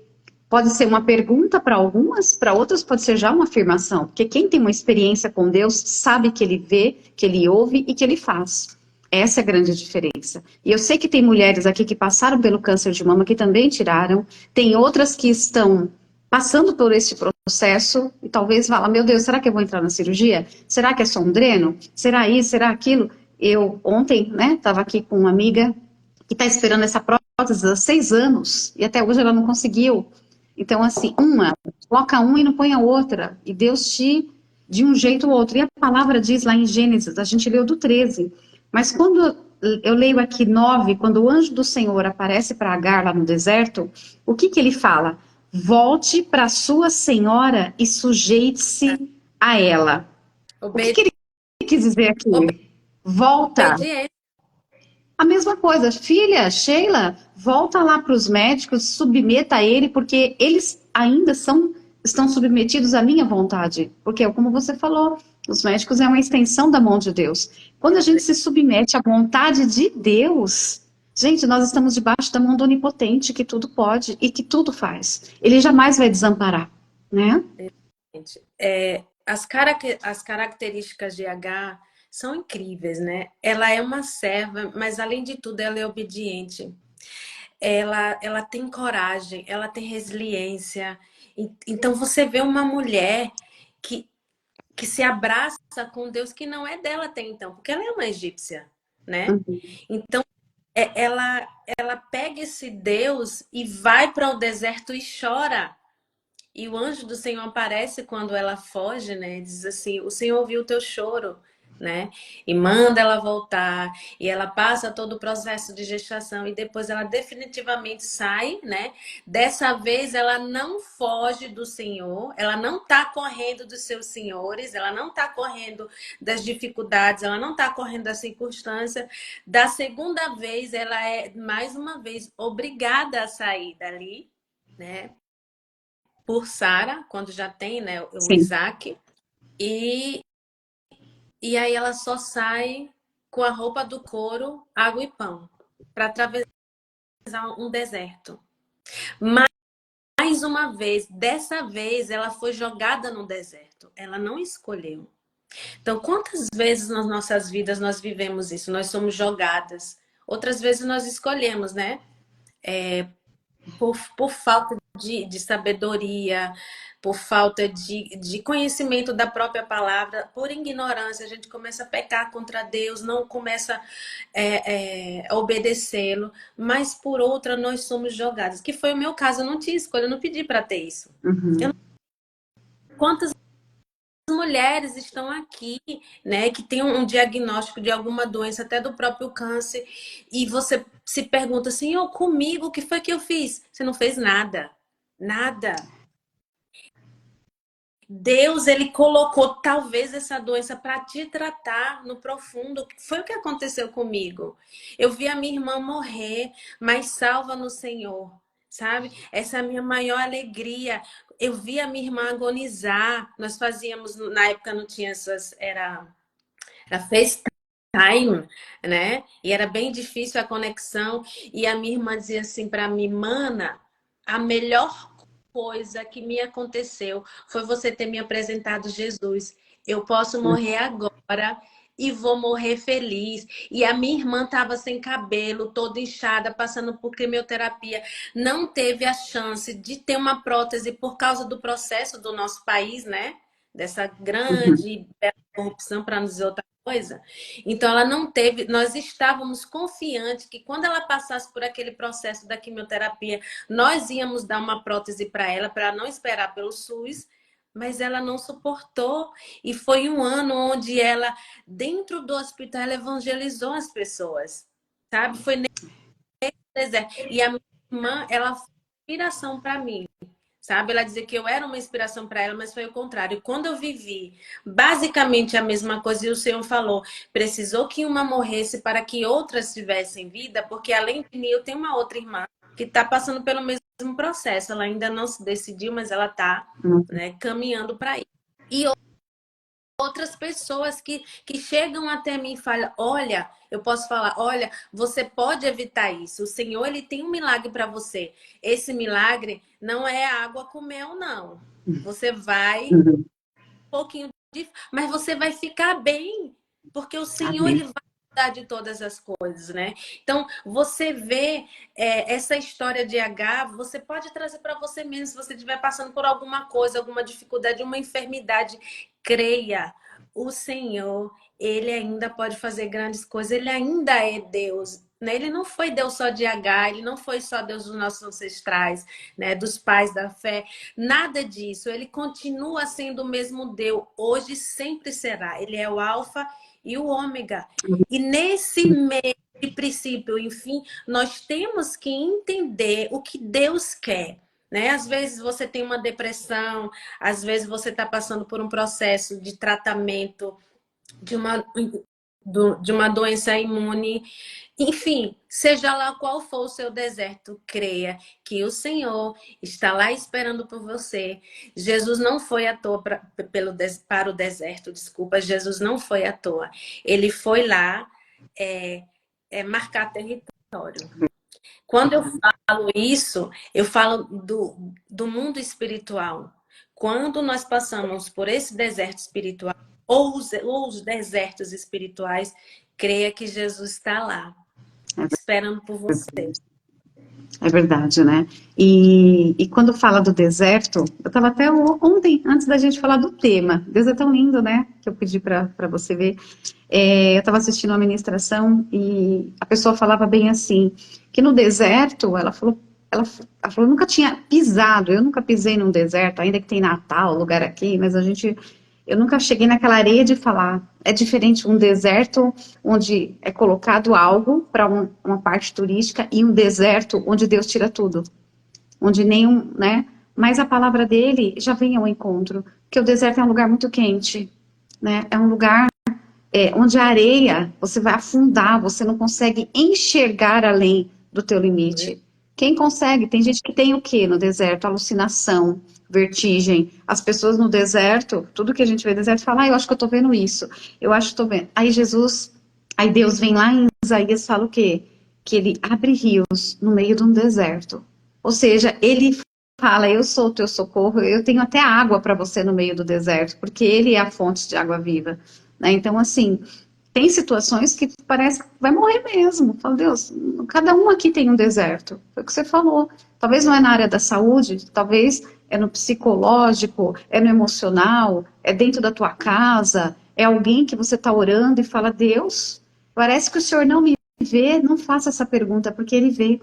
S1: pode ser uma pergunta para algumas, para outras pode ser já uma afirmação, porque quem tem uma experiência com Deus sabe que ele vê, que ele ouve e que ele faz. Essa é a grande diferença. E eu sei que tem mulheres aqui que passaram pelo câncer de mama que também tiraram, tem outras que estão passando por esse processo e talvez fala, meu Deus, será que eu vou entrar na cirurgia? Será que é só um dreno? Será isso? Será aquilo? Eu ontem, né, estava aqui com uma amiga que está esperando essa prótese há 6 anos e até hoje ela não conseguiu. Então, assim, coloca uma e não põe a outra. E Deus te, de um jeito ou outro. E a palavra diz lá em Gênesis, a gente leu do 13. Mas quando eu leio aqui 9, quando o anjo do Senhor aparece para Agar lá no deserto, o que ele fala? Volte para sua senhora e sujeite-se a ela. O que ele quis dizer aqui? Volta.
S2: Obediência.
S1: A mesma coisa, filha, Sheila, volta lá para os médicos, submeta a ele, porque eles ainda estão submetidos à minha vontade. Porque, como você falou, os médicos é uma extensão da mão de Deus. Quando a gente se submete à vontade de Deus, gente, nós estamos debaixo da mão do Onipotente, que tudo pode e que tudo faz. Ele jamais vai desamparar, né?
S2: As características de H são incríveis, né? Ela é uma serva, mas além de tudo, ela é obediente. Ela tem coragem, ela tem resiliência. Então você vê uma mulher que se abraça com Deus que não é dela até então, porque ela é uma egípcia, né? Então ela pega esse Deus e vai para o deserto e chora. E o anjo do Senhor aparece quando ela foge, né? Diz assim: o Senhor ouviu o teu choro, né? E manda ela voltar. E ela passa todo o processo de gestação e depois ela definitivamente sai, né? Dessa vez ela não foge do Senhor, ela não está correndo dos seus senhores, ela não está correndo das dificuldades, ela não está correndo da circunstância. Da segunda vez, ela é mais uma vez obrigada a sair dali, né? Por Sara, quando já tem, né, o
S1: Sim.
S2: Isaac, e, e aí ela só sai com a roupa do couro, água e pão, para atravessar um deserto. Mais uma vez, dessa vez ela foi jogada no deserto, ela não escolheu. Então, quantas vezes nas nossas vidas nós vivemos isso? Nós somos jogadas. Outras vezes nós escolhemos, né? Por falta de sabedoria, por falta de conhecimento da própria palavra, por ignorância, a gente começa a pecar contra Deus, não começa a obedecê-lo, mas por outra nós somos jogados, que foi o meu caso, eu não tinha escolha, eu não pedi para ter isso. Quantas mulheres estão aqui, né, que tem um diagnóstico de alguma doença, até do próprio câncer, e você se pergunta assim, comigo, o que foi que eu fiz? Você não fez nada. Nada. Deus, ele colocou talvez essa doença para te tratar no profundo. Foi o que aconteceu comigo. Eu vi a minha irmã morrer, mas salva no Senhor, sabe? Essa é a minha maior alegria. Eu vi a minha irmã agonizar. Nós fazíamos, na época não tinha essas, era FaceTime, né? E era bem difícil a conexão. E a minha irmã dizia assim para mim, mana, a melhor coisa que me aconteceu foi você ter me apresentado Jesus. Eu posso morrer agora e vou morrer feliz. E a minha irmã estava sem cabelo, toda inchada, passando por quimioterapia. Não teve a chance de ter uma prótese por causa do processo do nosso país, né? Dessa grande corrupção, para não dizer outra coisa. Então, ela não teve. Nós estávamos confiantes que quando ela passasse por aquele processo da quimioterapia, nós íamos dar uma prótese para ela, para não esperar pelo SUS, mas ela não suportou. E foi um ano onde ela, dentro do hospital, ela evangelizou as pessoas, sabe? Foi nesse deserto. E a minha irmã, ela foi inspiração para mim. Sabe? Ela dizia que eu era uma inspiração para ela, mas foi o contrário. Quando eu vivi basicamente a mesma coisa, e o Senhor falou, precisou que uma morresse para que outras tivessem vida, porque além de mim, eu tenho uma outra irmã que está passando pelo mesmo processo. Ela ainda não se decidiu, mas ela está, né, caminhando para isso. E outras pessoas que chegam até mim e falam, olha, eu posso falar, olha, você pode evitar isso. O Senhor, ele tem um milagre para você. Esse milagre não é água com mel, não. Você vai
S1: Uhum.
S2: pouquinho mas você vai ficar bem, porque o Senhor ele
S1: Amém.
S2: vai cuidar de todas as coisas, né? Então, você vê essa história de H, você pode trazer para você mesmo, se você estiver passando por alguma coisa, alguma dificuldade, uma enfermidade, creia, o Senhor, ele ainda pode fazer grandes coisas, ele ainda é Deus. Né? Ele não foi Deus só de H, ele não foi só Deus dos nossos ancestrais, né? Dos pais da fé. Nada disso. Ele continua sendo o mesmo Deus. Hoje sempre será. Ele é o alfa e o ômega. E nesse meio de princípio, enfim, nós temos que entender o que Deus quer. Né? Às vezes você tem uma depressão, às vezes você está passando por um processo de tratamento de uma, de uma doença imune. Enfim, seja lá qual for o seu deserto, creia que o Senhor está lá esperando por você. Jesus não foi à toa para o deserto, desculpa, Jesus não foi à toa. Ele foi lá marcar território. Quando eu falo isso, eu falo do mundo espiritual. Quando nós passamos por esse deserto espiritual, ou os desertos espirituais, creia que Jesus está lá esperando por você.
S1: É verdade, né? E quando fala do deserto, eu estava até ontem, antes da gente falar do tema, Deus é tão lindo, né? Que eu pedi para você ver. Eu estava assistindo uma ministração e a pessoa falava bem assim, que no deserto, ela falou, nunca tinha pisado, eu nunca pisei num deserto, ainda que tem Natal, lugar aqui, mas eu nunca cheguei naquela areia de falar. É diferente um deserto onde é colocado algo para uma parte turística e um deserto onde Deus tira tudo, onde nenhum, né? Mas a palavra dele já vem ao encontro, porque o deserto é um lugar muito quente, né? É um lugar onde a areia você vai afundar, você não consegue enxergar além do teu limite. Quem consegue? Tem gente que tem o quê no deserto? Alucinação, vertigem. As pessoas no deserto, tudo que a gente vê no deserto, fala, eu acho que eu tô vendo isso, eu acho que estou vendo. Aí Deus vem lá em Isaías e fala o quê? Que ele abre rios no meio de um deserto. Ou seja, ele fala, eu sou o teu socorro, eu tenho até água para você no meio do deserto, porque ele é a fonte de água viva. Né? Então, assim, tem situações que parece que vai morrer mesmo. Fala, Deus, cada um aqui tem um deserto. Foi o que você falou. Talvez não é na área da saúde, talvez é no psicológico, é no emocional, é dentro da tua casa, é alguém que você está orando e fala, Deus, parece que o Senhor não me vê, não faça essa pergunta, porque ele vê.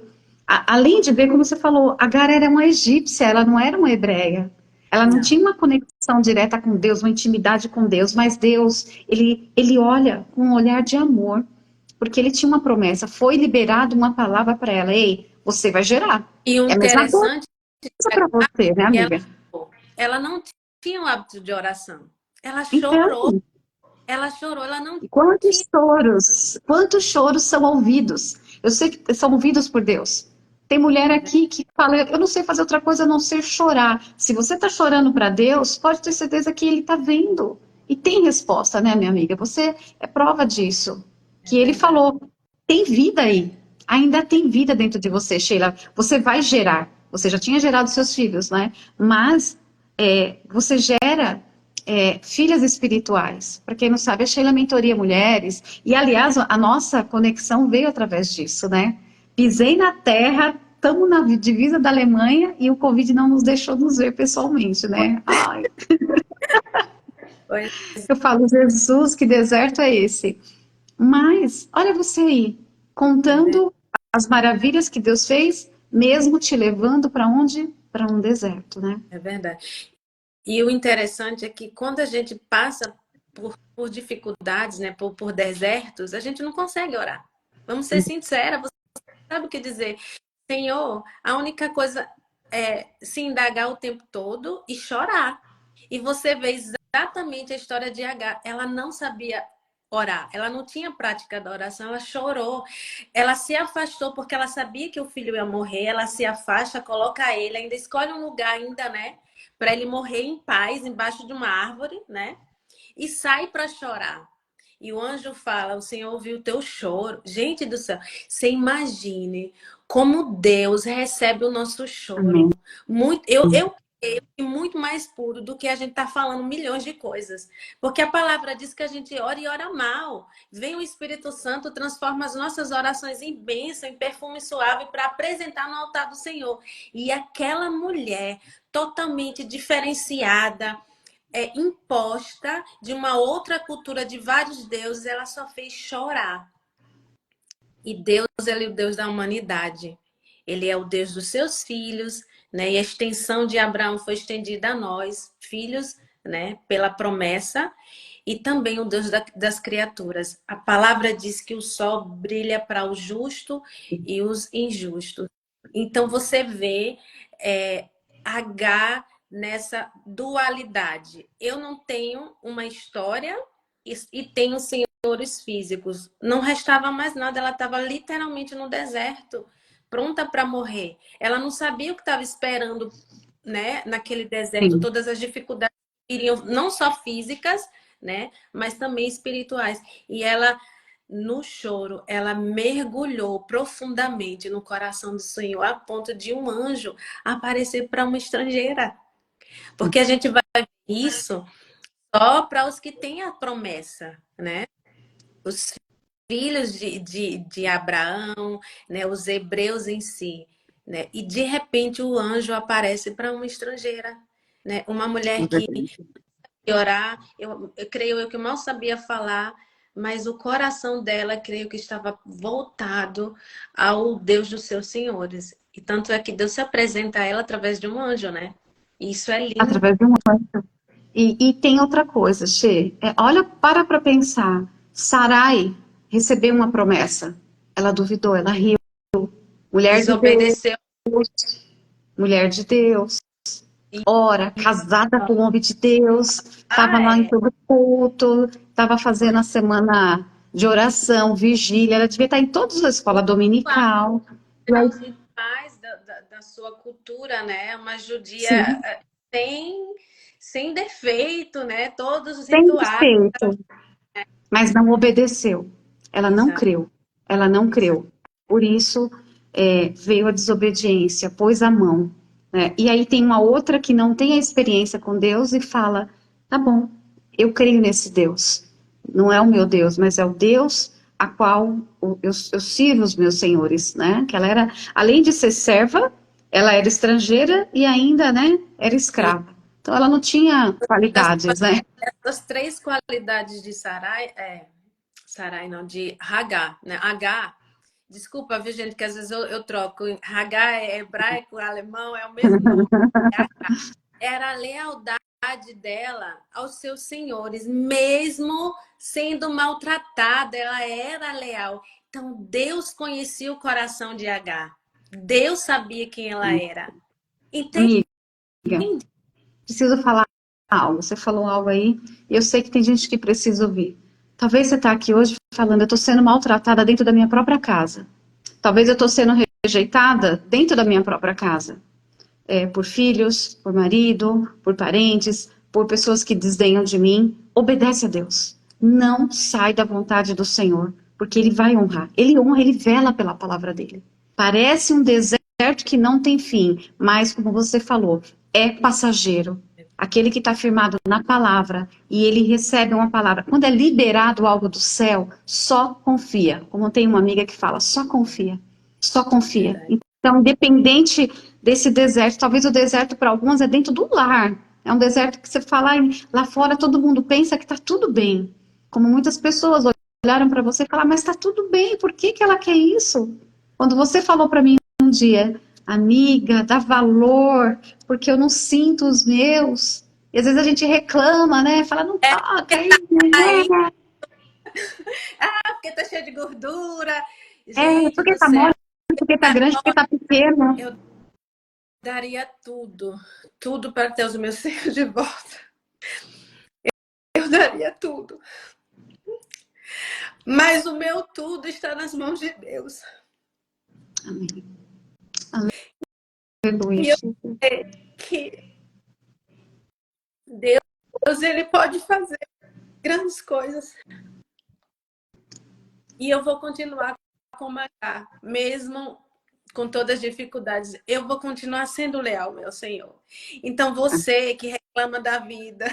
S1: Além de ver, como você falou, Agar era uma egípcia, ela não era uma hebreia. Ela não tinha uma conexão direta com Deus, uma intimidade com Deus, mas Deus, ele olha com um olhar de amor, porque ele tinha uma promessa, foi liberada uma palavra para ela, ei, você vai gerar.
S2: E o
S1: É a mesma coisa
S2: interessante
S1: para você, né,
S2: é que
S1: amiga?
S2: ela não tinha o hábito de oração.
S1: Então,
S2: Ela chorou, ela não tinha.
S1: quantos choros são ouvidos? Eu sei que são ouvidos por Deus. Tem mulher aqui que fala, eu não sei fazer outra coisa a não ser chorar. Se você está chorando para Deus, pode ter certeza que Ele está vendo. E tem resposta, né, minha amiga? Você é prova disso.
S2: É
S1: Que Ele
S2: verdade.
S1: falou, tem vida aí. Ainda tem vida dentro de você, Sheila. Você vai gerar. Você já tinha gerado seus filhos, né? Mas você gera filhas espirituais. Para quem não sabe, a Sheila mentoria mulheres. E, aliás, a nossa conexão veio através disso, né? Pisei na terra, estamos na divisa da Alemanha e o Covid não nos deixou nos ver pessoalmente, né? Ai,
S2: Pois
S1: eu falo, Jesus, que deserto é esse? Mas, olha você aí,
S2: é,
S1: contando as maravilhas que Deus fez, mesmo te levando para onde? Para um deserto, né?
S2: é verdade. E o interessante é que quando a gente passa por dificuldades, né, por desertos, a gente não consegue orar. Vamos ser sinceros, você sabe o que dizer. Senhor, a única coisa é se indagar o tempo todo e chorar. E você vê exatamente a história de Agar. Ela não sabia orar, ela não tinha prática da oração, ela chorou. Ela se afastou porque ela sabia que o filho ia morrer, ela se afasta, coloca ele, ainda escolhe um lugar ainda, né, para ele morrer em paz embaixo de uma árvore, né? e sai para chorar. E o anjo fala: o Senhor ouviu o teu choro. Gente do céu, você imagine como Deus recebe o nosso choro.
S1: Amém.
S2: Muito, eu creio que muito mais puro do que a gente tá falando milhões de coisas. Porque a palavra diz que a gente ora e ora mal. Vem o Espírito Santo, transforma as nossas orações em bênção, em perfume suave para apresentar no altar do Senhor. E aquela mulher totalmente diferenciada, imposta de uma outra cultura de vários deuses, ela só fez chorar. E Deus, ele é o Deus da humanidade. Ele é o Deus dos seus filhos, né? E a extensão de Abraão foi estendida a nós, filhos, né? Pela promessa. E também o Deus das criaturas. A palavra diz que o sol brilha para o justo e os injustos. Então você vê H nessa dualidade. Eu não tenho uma história e tenho senhores físicos. Não restava mais nada, ela estava literalmente no deserto, pronta para morrer. Ela não sabia o que estava esperando, né, naquele deserto,
S1: Sim.
S2: todas as dificuldades iriam não só físicas, né, mas também espirituais. E ela no choro, ela mergulhou profundamente no coração do Senhor, a ponto de um anjo aparecer para uma estrangeira. Porque a gente vai ver isso só para os que têm a promessa, né? Os filhos de Abraão, né? Os hebreus em si, né? E de repente o anjo aparece para uma estrangeira, né? Uma mulher que orar, eu creio eu que mal sabia falar, mas o coração dela, creio que estava voltado ao Deus dos seus senhores. E tanto é que Deus se apresenta a ela através de um anjo, né? E isso é lindo.
S1: Através de um anjo. E tem outra coisa, Xê. Olha, para pensar. Sarai recebeu uma promessa. Ela duvidou, ela riu. Mulher de Deus,
S2: Desobedeceu.
S1: mulher de Deus. Ora, casada com o homem de Deus, estava
S2: Ah,
S1: lá em
S2: é.
S1: todo culto, estava fazendo a semana de oração, vigília, ela devia estar em todas as escolas dominical. E aí,
S2: Os rituais da sua cultura, né? Uma judia
S1: sim,
S2: sem, sem defeito, né? Todos os
S1: sem
S2: rituais.
S1: defeito, mas não obedeceu. Ela não
S2: Exato.
S1: creu. Ela não creu. Por isso veio a desobediência, pôs a mão. Né? E aí tem uma outra que não tem a experiência com Deus e fala: tá bom, eu creio nesse Deus. Não é o meu Deus, mas é o Deus a qual eu sirvo os meus senhores, né? Que ela era, além de ser serva, ela era estrangeira e ainda, né, era
S2: Sim.
S1: escrava. Então ela não tinha qualidades, né?
S2: As três qualidades de Sarai, Sarai não, de Hagar, né? Hagar, desculpa, viu, gente, que às vezes eu troco. Hagar é hebraico, alemão, é o mesmo nome. Era a lealdade dela aos seus senhores, mesmo sendo maltratada, ela era leal. Então, Deus conhecia o coração de Hagar. Deus sabia quem ela era. Entende?
S1: Amiga, preciso falar algo. Você falou algo aí, e eu sei que tem gente que precisa ouvir. Talvez você está aqui hoje falando, eu estou sendo maltratada dentro da minha própria casa. Talvez eu estou sendo rejeitada dentro da minha própria casa. Por filhos, por marido, por parentes, por pessoas que desdenham de mim. Obedece a Deus. Não sai da vontade do Senhor, porque Ele vai honrar. Ele honra, Ele vela pela palavra dele. Parece um deserto que não tem fim, mas, como você falou, é passageiro. Aquele que está firmado na palavra e ele recebe uma palavra. Quando é liberado algo do céu, só confia. Como tem uma amiga que fala, só confia. Só confia.
S2: Verdade.
S1: Então, independente desse deserto, talvez o deserto para algumas é dentro do lar. É um deserto que você fala, lá fora todo mundo pensa que está tudo bem. Como muitas pessoas olharam para você e falaram, mas está tudo bem, por que que ela quer isso? Quando você falou para mim um dia, amiga, dá valor, porque eu não sinto os meus. E às vezes a gente reclama, né? Fala, não toca aí,
S2: Aí,
S1: né?
S2: porque tá cheio de gordura. Gente
S1: Porque
S2: do
S1: tá
S2: céu,
S1: mole, porque tá grande, porque tá pequeno.
S2: eu daria tudo, tudo para ter os meus seios de volta. Eu daria tudo. Mas o meu tudo está nas mãos de Deus.
S1: Amém. Aleluia.
S2: E eu sei que Deus, ele pode fazer. grandes coisas. E eu vou continuar a comandar, mesmo com todas as dificuldades. Eu vou continuar sendo leal, meu Senhor. Então, você que reclama da vida,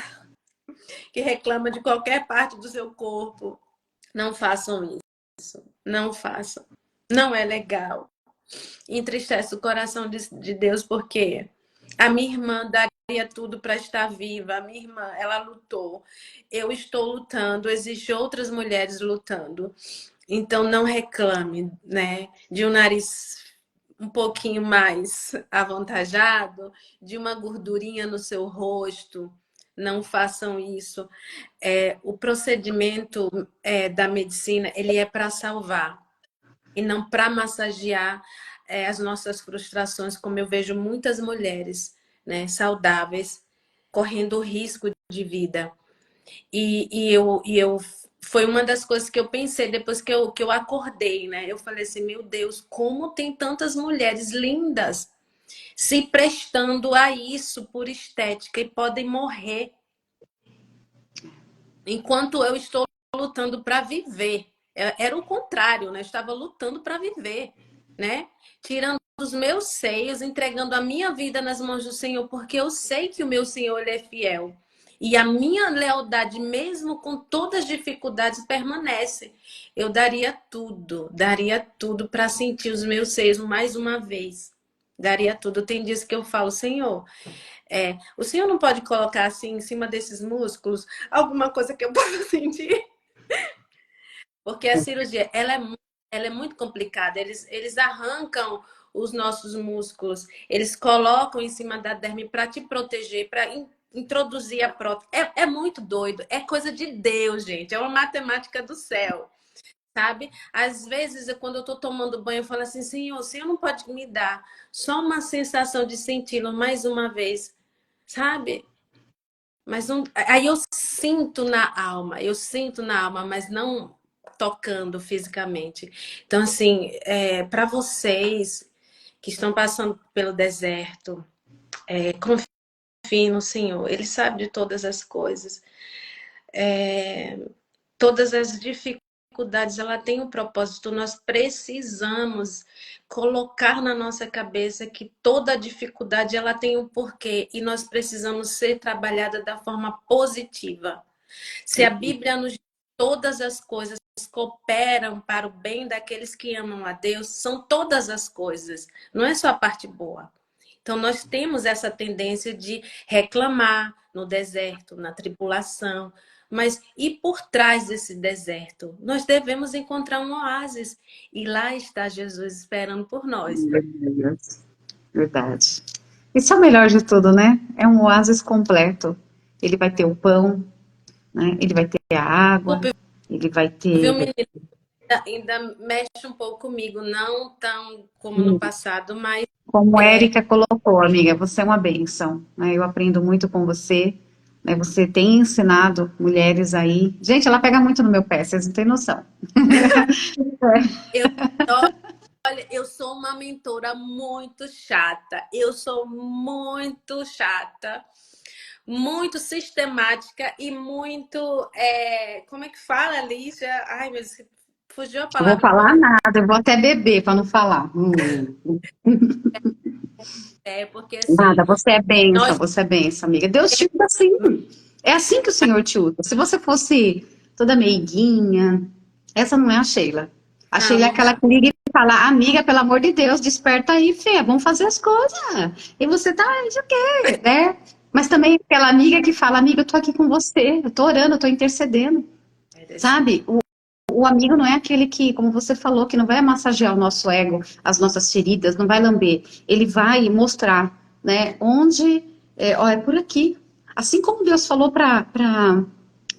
S2: que reclama de qualquer parte do seu corpo, não façam isso. Não façam. Não é legal. Entristece o coração de Deus, porque a minha irmã daria tudo para estar viva. A minha irmã, ela lutou. Eu estou lutando. Existem outras mulheres lutando. Então, não reclame, né? De um nariz um pouquinho mais avantajado, de uma gordurinha no seu rosto. Não façam isso. O procedimento da medicina, ele é para salvar e não para massagear as nossas frustrações, como eu vejo muitas mulheres, né, saudáveis, correndo risco de vida. E eu foi uma das coisas que eu pensei depois que eu acordei, né? Eu falei assim, meu Deus, como tem tantas mulheres lindas se prestando a isso por estética e podem morrer, enquanto eu estou lutando para viver. Era o contrário, né? Eu estava lutando para viver, né? Tirando os meus seios, entregando a minha vida nas mãos do Senhor, porque eu sei que o meu Senhor ele é fiel. E a minha lealdade, mesmo com todas as dificuldades, permanece. Eu daria tudo para sentir os meus seios mais uma vez. Daria tudo. Tem dias que eu falo, Senhor, o Senhor não pode colocar assim em cima desses músculos alguma coisa que eu possa sentir? Porque a cirurgia, ela é muito complicada. Eles arrancam os nossos músculos, eles colocam em cima da derme para te proteger, para introduzir a prótese. É muito doido, é coisa de Deus, gente. É uma matemática do céu, sabe? Às vezes, quando eu tô tomando banho, eu falo assim, Senhor, o Senhor não pode me dar só uma sensação de senti-lo mais uma vez, sabe? Mas não, aí eu sinto na alma, mas não tocando fisicamente. Então, assim, para vocês que estão passando pelo deserto, confiem no Senhor. Ele sabe de todas as coisas. Todas as dificuldades, ela tem um propósito. Nós precisamos colocar na nossa cabeça que toda dificuldade ela tem um porquê e nós precisamos ser trabalhada da forma positiva. Se a Bíblia nos diz todas as coisas cooperam para o bem daqueles que amam a Deus, são todas as coisas, não é só a parte boa. Então nós temos essa tendência de reclamar no deserto, na tribulação, mas e por trás desse deserto? Nós devemos encontrar um oásis e lá está Jesus esperando por nós.
S1: Verdade. Isso é o melhor de tudo, né? É um oásis completo. Ele vai ter o pão, né? Ele vai ter a água,
S2: Desculpe,
S1: ele vai
S2: viu,
S1: ter.
S2: menina? Ainda mexe um pouco comigo, não tão como no passado, mas
S1: Como a Érica colocou, amiga, você é uma bênção, né? Eu aprendo muito com você, né? Você tem ensinado mulheres aí. Gente, ela pega muito no meu pé, vocês não têm noção.
S2: eu, olha, eu sou uma mentora muito chata. Eu sou muito chata, muito sistemática e muito. Como é que fala, Lígia? Ai, meu Deus, fugiu a
S1: Eu vou
S2: palavra
S1: falar
S2: correta.
S1: nada, eu vou até beber para não falar.
S2: Porque assim,
S1: Nada, você é bênção,
S2: nós.
S1: você é bênção, amiga. Deus te usa assim. É assim que o Senhor te usa. Se você fosse toda meiguinha, essa não é a Sheila. A
S2: Não,
S1: Sheila é
S2: não
S1: aquela
S2: dá.
S1: que liga e fala, amiga, pelo amor de Deus, desperta aí, Fê, vamos fazer as coisas. E você tá, de quê, né? Mas também aquela amiga que fala, amiga, eu tô aqui com você, eu tô orando, eu tô intercedendo,
S2: É desse
S1: sabe? O amigo não é aquele que, como você falou, que não vai massagear o nosso ego, as nossas feridas, não vai lamber. Ele vai mostrar, né, onde, ó, é por aqui. Assim como Deus falou para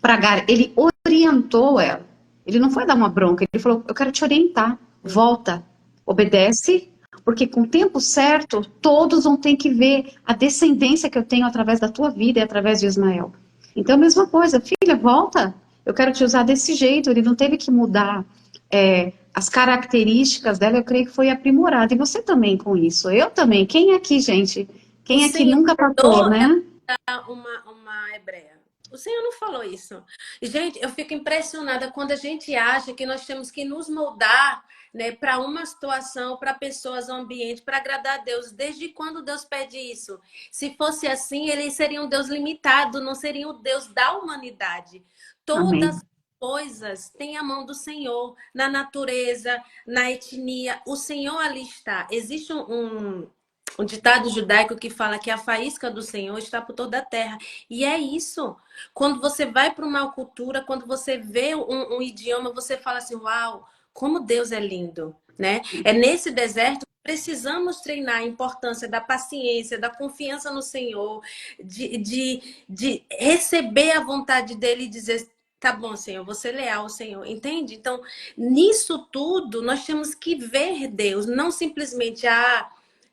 S1: Agar, ele orientou ela. Ele não foi dar uma bronca, ele falou, eu quero te orientar, volta, obedece, porque com o tempo certo, todos vão ter que ver a descendência que eu tenho através da tua vida e através de Ismael. Então, a mesma coisa, filha, volta, eu quero te usar desse jeito. Ele não teve que mudar as características dela, eu creio que foi aprimorado. E você também com isso. Eu também. Quem aqui, gente?
S2: O
S1: Quem aqui
S2: Senhor
S1: nunca passou, né?
S2: é uma hebreia. O Senhor não falou isso. Gente, eu fico impressionada quando a gente acha que nós temos que nos moldar, né, para uma situação, para pessoas, um ambiente, para agradar a Deus. Desde quando Deus pede isso? Se fosse assim, ele seria um Deus limitado, não seria o Deus da humanidade. Todas
S1: Amém.
S2: as coisas têm a mão do Senhor, na natureza, na etnia. O Senhor ali está. Existe um ditado judaico que fala que a faísca do Senhor está por toda a terra. E é isso. Quando você vai para uma cultura, quando você vê um idioma, você fala assim: uau, como Deus é lindo, né? É nesse deserto que precisamos treinar a importância da paciência, da confiança no Senhor, de receber a vontade dele e dizer: tá bom, Senhor, vou ser leal ao Senhor, entende? Então, nisso tudo, nós temos que ver Deus, não simplesmente,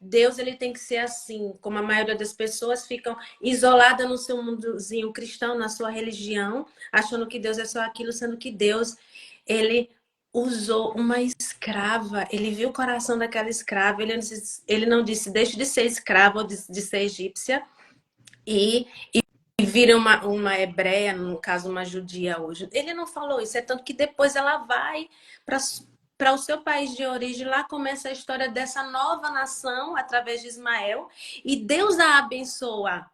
S2: Deus ele tem que ser assim, como a maioria das pessoas ficam isolada no seu mundozinho cristão, na sua religião, achando que Deus é só aquilo, sendo que Deus, ele usou uma escrava, ele viu o coração daquela escrava, ele não disse deixe de ser escrava ou de ser egípcia e vira uma hebreia, no caso uma judia hoje. Ele não falou isso, é tanto que depois ela vai para o seu país de origem, lá começa a história dessa nova nação através de Ismael, e Deus a abençoa,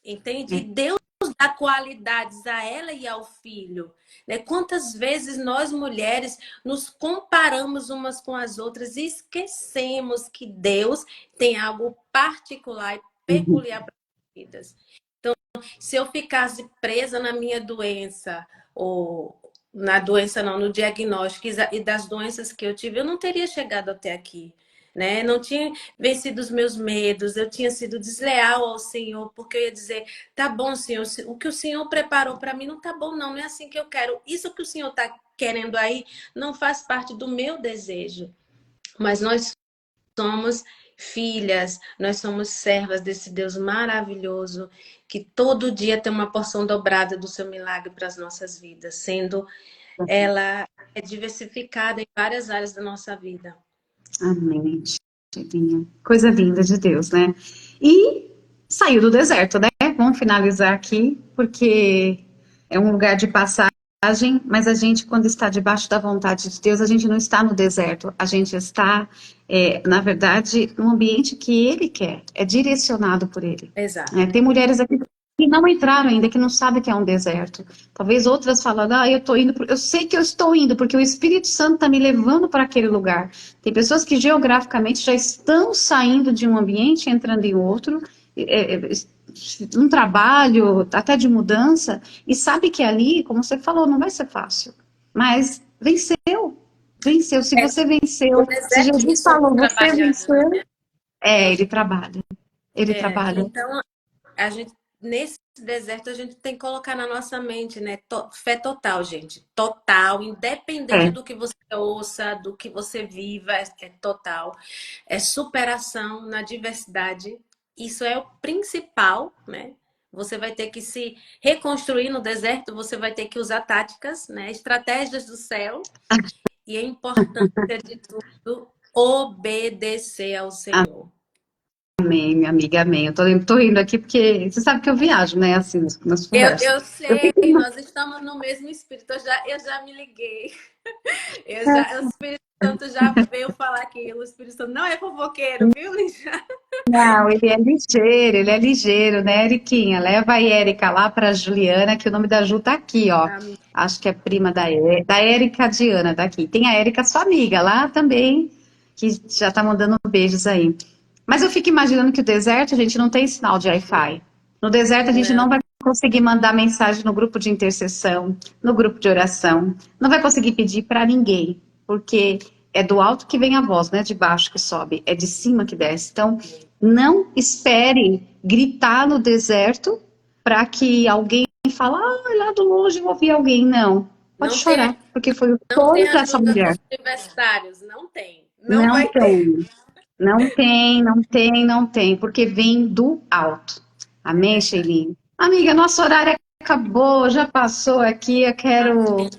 S2: entende? E
S1: É.
S2: Deus dá qualidades a ela e ao filho. Né? Quantas vezes nós mulheres nos comparamos umas com as outras e esquecemos que Deus tem algo particular e
S1: Uhum.
S2: peculiar para as vidas. Se eu ficasse presa na minha doença, ou na doença não, no diagnóstico e das doenças que eu tive, eu não teria chegado até aqui. Né? Não tinha vencido os meus medos, eu tinha sido desleal ao Senhor, porque eu ia dizer, tá bom, Senhor, o que o Senhor preparou para mim não tá bom, não é assim que eu quero. Isso que o Senhor está querendo aí não faz parte do meu desejo. Mas nós somos filhas, nós somos servas desse Deus maravilhoso que todo dia tem uma porção dobrada do seu milagre para as nossas vidas, sendo ela é diversificada em várias áreas da nossa vida.
S1: Amém. Linha. Coisa linda de Deus, né? E saiu do deserto, né? Vamos finalizar aqui, porque é um lugar de passagem, mas a gente, quando está debaixo da vontade de Deus, a gente não está no deserto, a gente está, na verdade, no ambiente que Ele quer, é direcionado por Ele.
S2: Exato.
S1: Tem mulheres aqui que não entraram ainda, que não sabem que é um deserto. Talvez outras falando, eu estou indo, eu sei que eu estou indo, porque o Espírito Santo está me levando para aquele lugar. Tem pessoas que geograficamente já estão saindo de um ambiente, entrando em outro, um trabalho, até de mudança, e sabe que ali, como você falou, não vai ser fácil. Mas venceu, venceu. Se você
S2: O
S1: venceu, se
S2: deserto
S1: Jesus
S2: isso é
S1: falou,
S2: muito
S1: você
S2: trabalhado, né?
S1: venceu, ele trabalha. Ele trabalha.
S2: Então, a gente, nesse deserto, a gente tem que colocar na nossa mente, né? Fé total, gente. Total, independente
S1: É.
S2: do que você ouça, do que você viva, é total. É superação na diversidade. Isso é o principal, né? Você vai ter que se reconstruir no deserto, você vai ter que usar táticas, né? Estratégias do céu. E a importância de tudo, obedecer ao Senhor.
S1: Amém, minha amiga, amém. Tô rindo aqui porque você sabe que eu viajo, né? Assim, nas conversas.
S2: Eu
S1: Eu
S2: sei,
S1: fico
S2: nós estamos no mesmo espírito. Eu já me liguei. O Espírito Santo já veio falar aqui. O Espírito Santo não é fofoqueiro, viu, Lígia?
S1: Não, ele é ligeiro, né, Eriquinha? Leva a Érica lá para Juliana, que o nome da Ju tá aqui, ó.
S2: Amém.
S1: Acho que é prima da Érica Diana daqui. Tem a Érica, sua amiga, lá também, que já tá mandando beijos aí. Mas eu fico imaginando que o deserto, a gente não tem sinal de Wi-Fi. No deserto, a gente
S2: Não,
S1: não vai conseguir mandar mensagem no grupo de intercessão, no grupo de oração. Não vai conseguir pedir para ninguém, porque é do alto que vem a voz, não é de baixo que sobe, é de cima que desce. Então, não espere gritar no deserto para que alguém fale, lá do longe eu ouvi alguém. Não, pode
S2: não tem,
S1: chorar, porque foi o
S2: não tem
S1: sonho dessa
S2: ajuda
S1: mulher.
S2: dos universitários. Não tem. Não
S1: Não
S2: vai ter.
S1: tem, não tem, não tem, não tem, porque vem do alto.
S2: É
S1: Amém,
S2: verdade.
S1: Sheilinho? Amiga, nosso horário acabou, já passou aqui, eu quero
S2: Amém.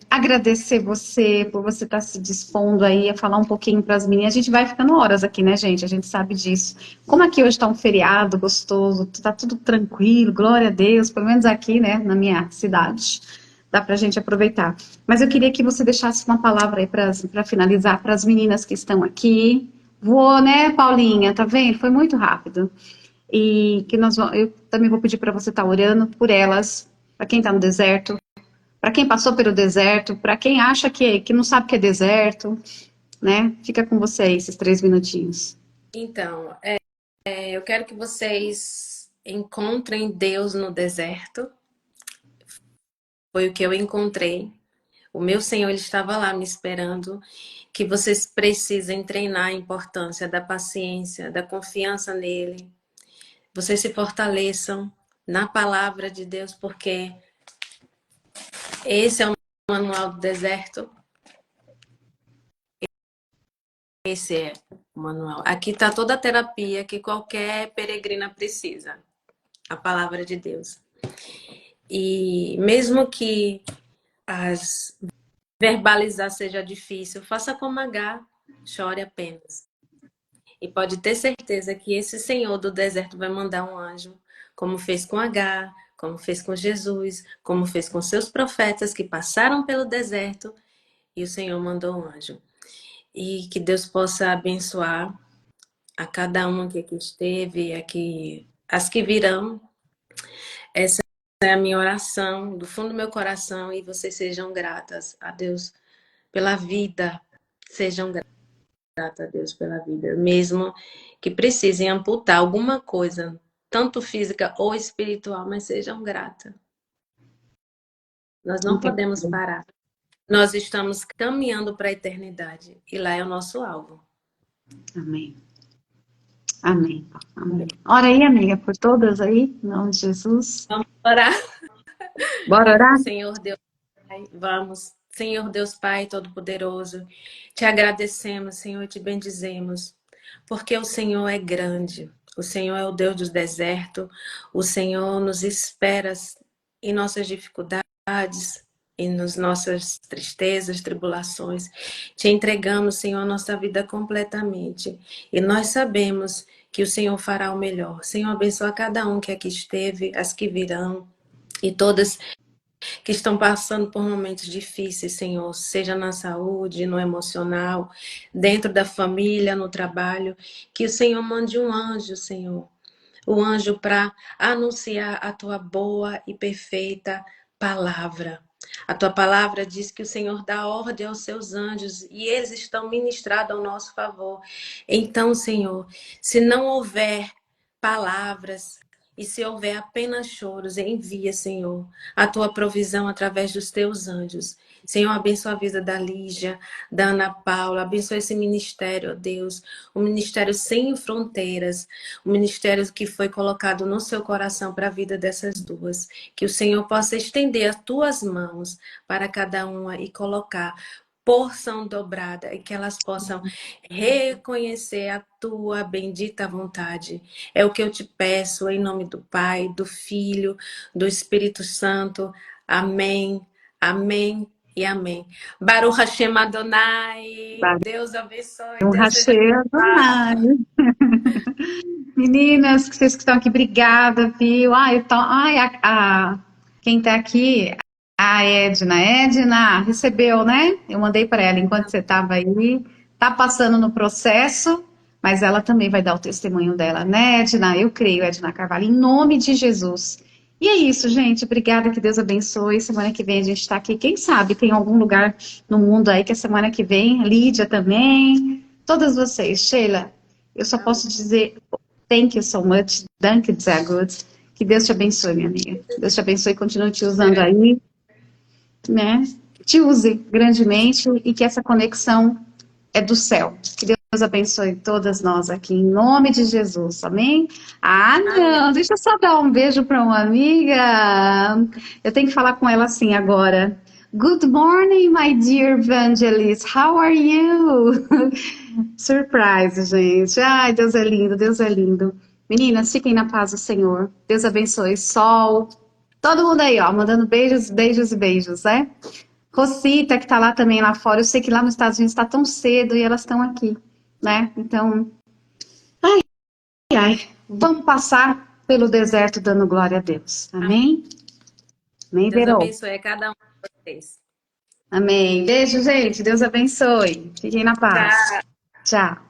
S1: Agradecer você por você estar se dispondo aí a falar um pouquinho para as meninas. A gente vai ficando horas aqui, né, gente? A gente sabe disso. Como aqui hoje está um feriado gostoso, tá tudo tranquilo, glória a Deus, pelo menos aqui, né, na minha cidade. Dá para a gente aproveitar. Mas eu queria que você deixasse uma palavra aí para finalizar para as meninas que estão aqui. Voou, né, Paulinha? Tá vendo? Foi muito rápido. E que eu também vou pedir para você estar orando por elas, para quem está no deserto, para quem passou pelo deserto, para quem acha que não sabe o que é deserto, né? Fica com você aí esses 3 minutinhos.
S2: Então, eu quero que vocês encontrem Deus no deserto. Foi o que eu encontrei. O meu Senhor, ele estava lá me esperando. Que vocês precisem treinar a importância da paciência, da confiança nele. Vocês se fortaleçam na palavra de Deus, porque esse é o manual do deserto. Esse é o manual. Aqui está toda a terapia que qualquer peregrina precisa. A palavra de Deus. E mesmo que verbalizar seja difícil, faça como H, chore apenas. E pode ter certeza que esse Senhor do deserto vai mandar um anjo, como fez com H, como fez com Jesus, como fez com seus profetas que passaram pelo deserto, e o Senhor mandou um anjo. E que Deus possa abençoar a cada uma que aqui esteve, as que virão. Essa é a minha oração, do fundo do meu coração, e vocês sejam gratas a Deus pela vida. Sejam gratas a Deus pela vida, mesmo que precisem amputar alguma coisa, tanto física ou espiritual, mas sejam gratas. Nós não podemos parar. Nós estamos caminhando para a eternidade e lá é o nosso alvo.
S1: Amém. Amém. Amém. Ora aí, amiga, por todas aí, em nome de Jesus.
S2: Vamos orar.
S1: Bora orar?
S2: Senhor Deus Pai, vamos. Senhor Deus Pai Todo-Poderoso, te agradecemos, Senhor, e te bendizemos, porque o Senhor é grande, o Senhor é o Deus do deserto, o Senhor nos espera em nossas dificuldades, e nas nossas tristezas, tribulações. Te entregamos, Senhor, a nossa vida completamente, e nós sabemos que o Senhor fará o melhor. Senhor, abençoa cada um que aqui esteve, as que virão, e todas que estão passando por momentos difíceis, Senhor, seja na saúde, no emocional, dentro da família, no trabalho, que o Senhor mande um anjo, Senhor, o anjo para anunciar a tua boa e perfeita palavra. A tua palavra diz que o Senhor dá ordem aos seus anjos e eles estão ministrados ao nosso favor. Então, Senhor, se não houver palavras, e se houver apenas choros, envia, Senhor, a tua provisão através dos teus anjos. Senhor, abençoa a vida da Lígia, da Ana Paula, abençoa esse ministério, ó Deus, um ministério sem fronteiras, um ministério que foi colocado no seu coração para a vida dessas duas. Que o Senhor possa estender as tuas mãos para cada uma e colocar porção dobrada e que elas possam reconhecer a tua bendita vontade. É o que eu te peço em nome do Pai, do Filho, do Espírito Santo. Amém, amém e amém. Baruch Hashem Adonai. Deus abençoe.
S1: Um
S2: Deus seja
S1: racheio
S2: louvado.
S1: Meninas, vocês que estão aqui, obrigada, viu? Quem tá aqui, a Edna, recebeu, né? Eu mandei para ela enquanto você estava aí, tá passando no processo, mas ela também vai dar o testemunho dela, né, Edna? Eu creio, Edna Carvalho, em nome de Jesus. E é isso, gente. Obrigada, que Deus abençoe. Semana que vem a gente está aqui. Quem sabe tem algum lugar no mundo aí que a semana que vem, Lídia também, todas vocês, Sheila, eu só posso dizer thank you so much, danke sehr gut. Que Deus te abençoe, minha amiga. Deus te abençoe e continue te usando aí, né? Te use grandemente e que essa conexão é do céu. Que Deus abençoe todas nós aqui, em nome de Jesus, amém? Ah, não,
S2: Amém.
S1: deixa eu só dar um beijo para uma amiga. Eu tenho que falar com ela assim agora. Good morning, my dear evangelist. How are you? Surprise, gente. Ai, Deus é lindo, Deus é lindo. Meninas, fiquem na paz do Senhor. Deus abençoe. Sol, Todo mundo aí, ó, mandando beijos, beijos e beijos, né? Rosita, que tá lá também lá fora. Eu sei que lá nos Estados Unidos tá tão cedo e elas estão aqui, né? Então, ai, vamos passar pelo deserto dando glória a Deus. Amém? Amém,
S2: Deus
S1: Verô?
S2: abençoe a cada um de vocês.
S1: Amém. Beijo, gente. Deus abençoe. Fiquem na paz.
S2: Tchau.
S1: Tchau.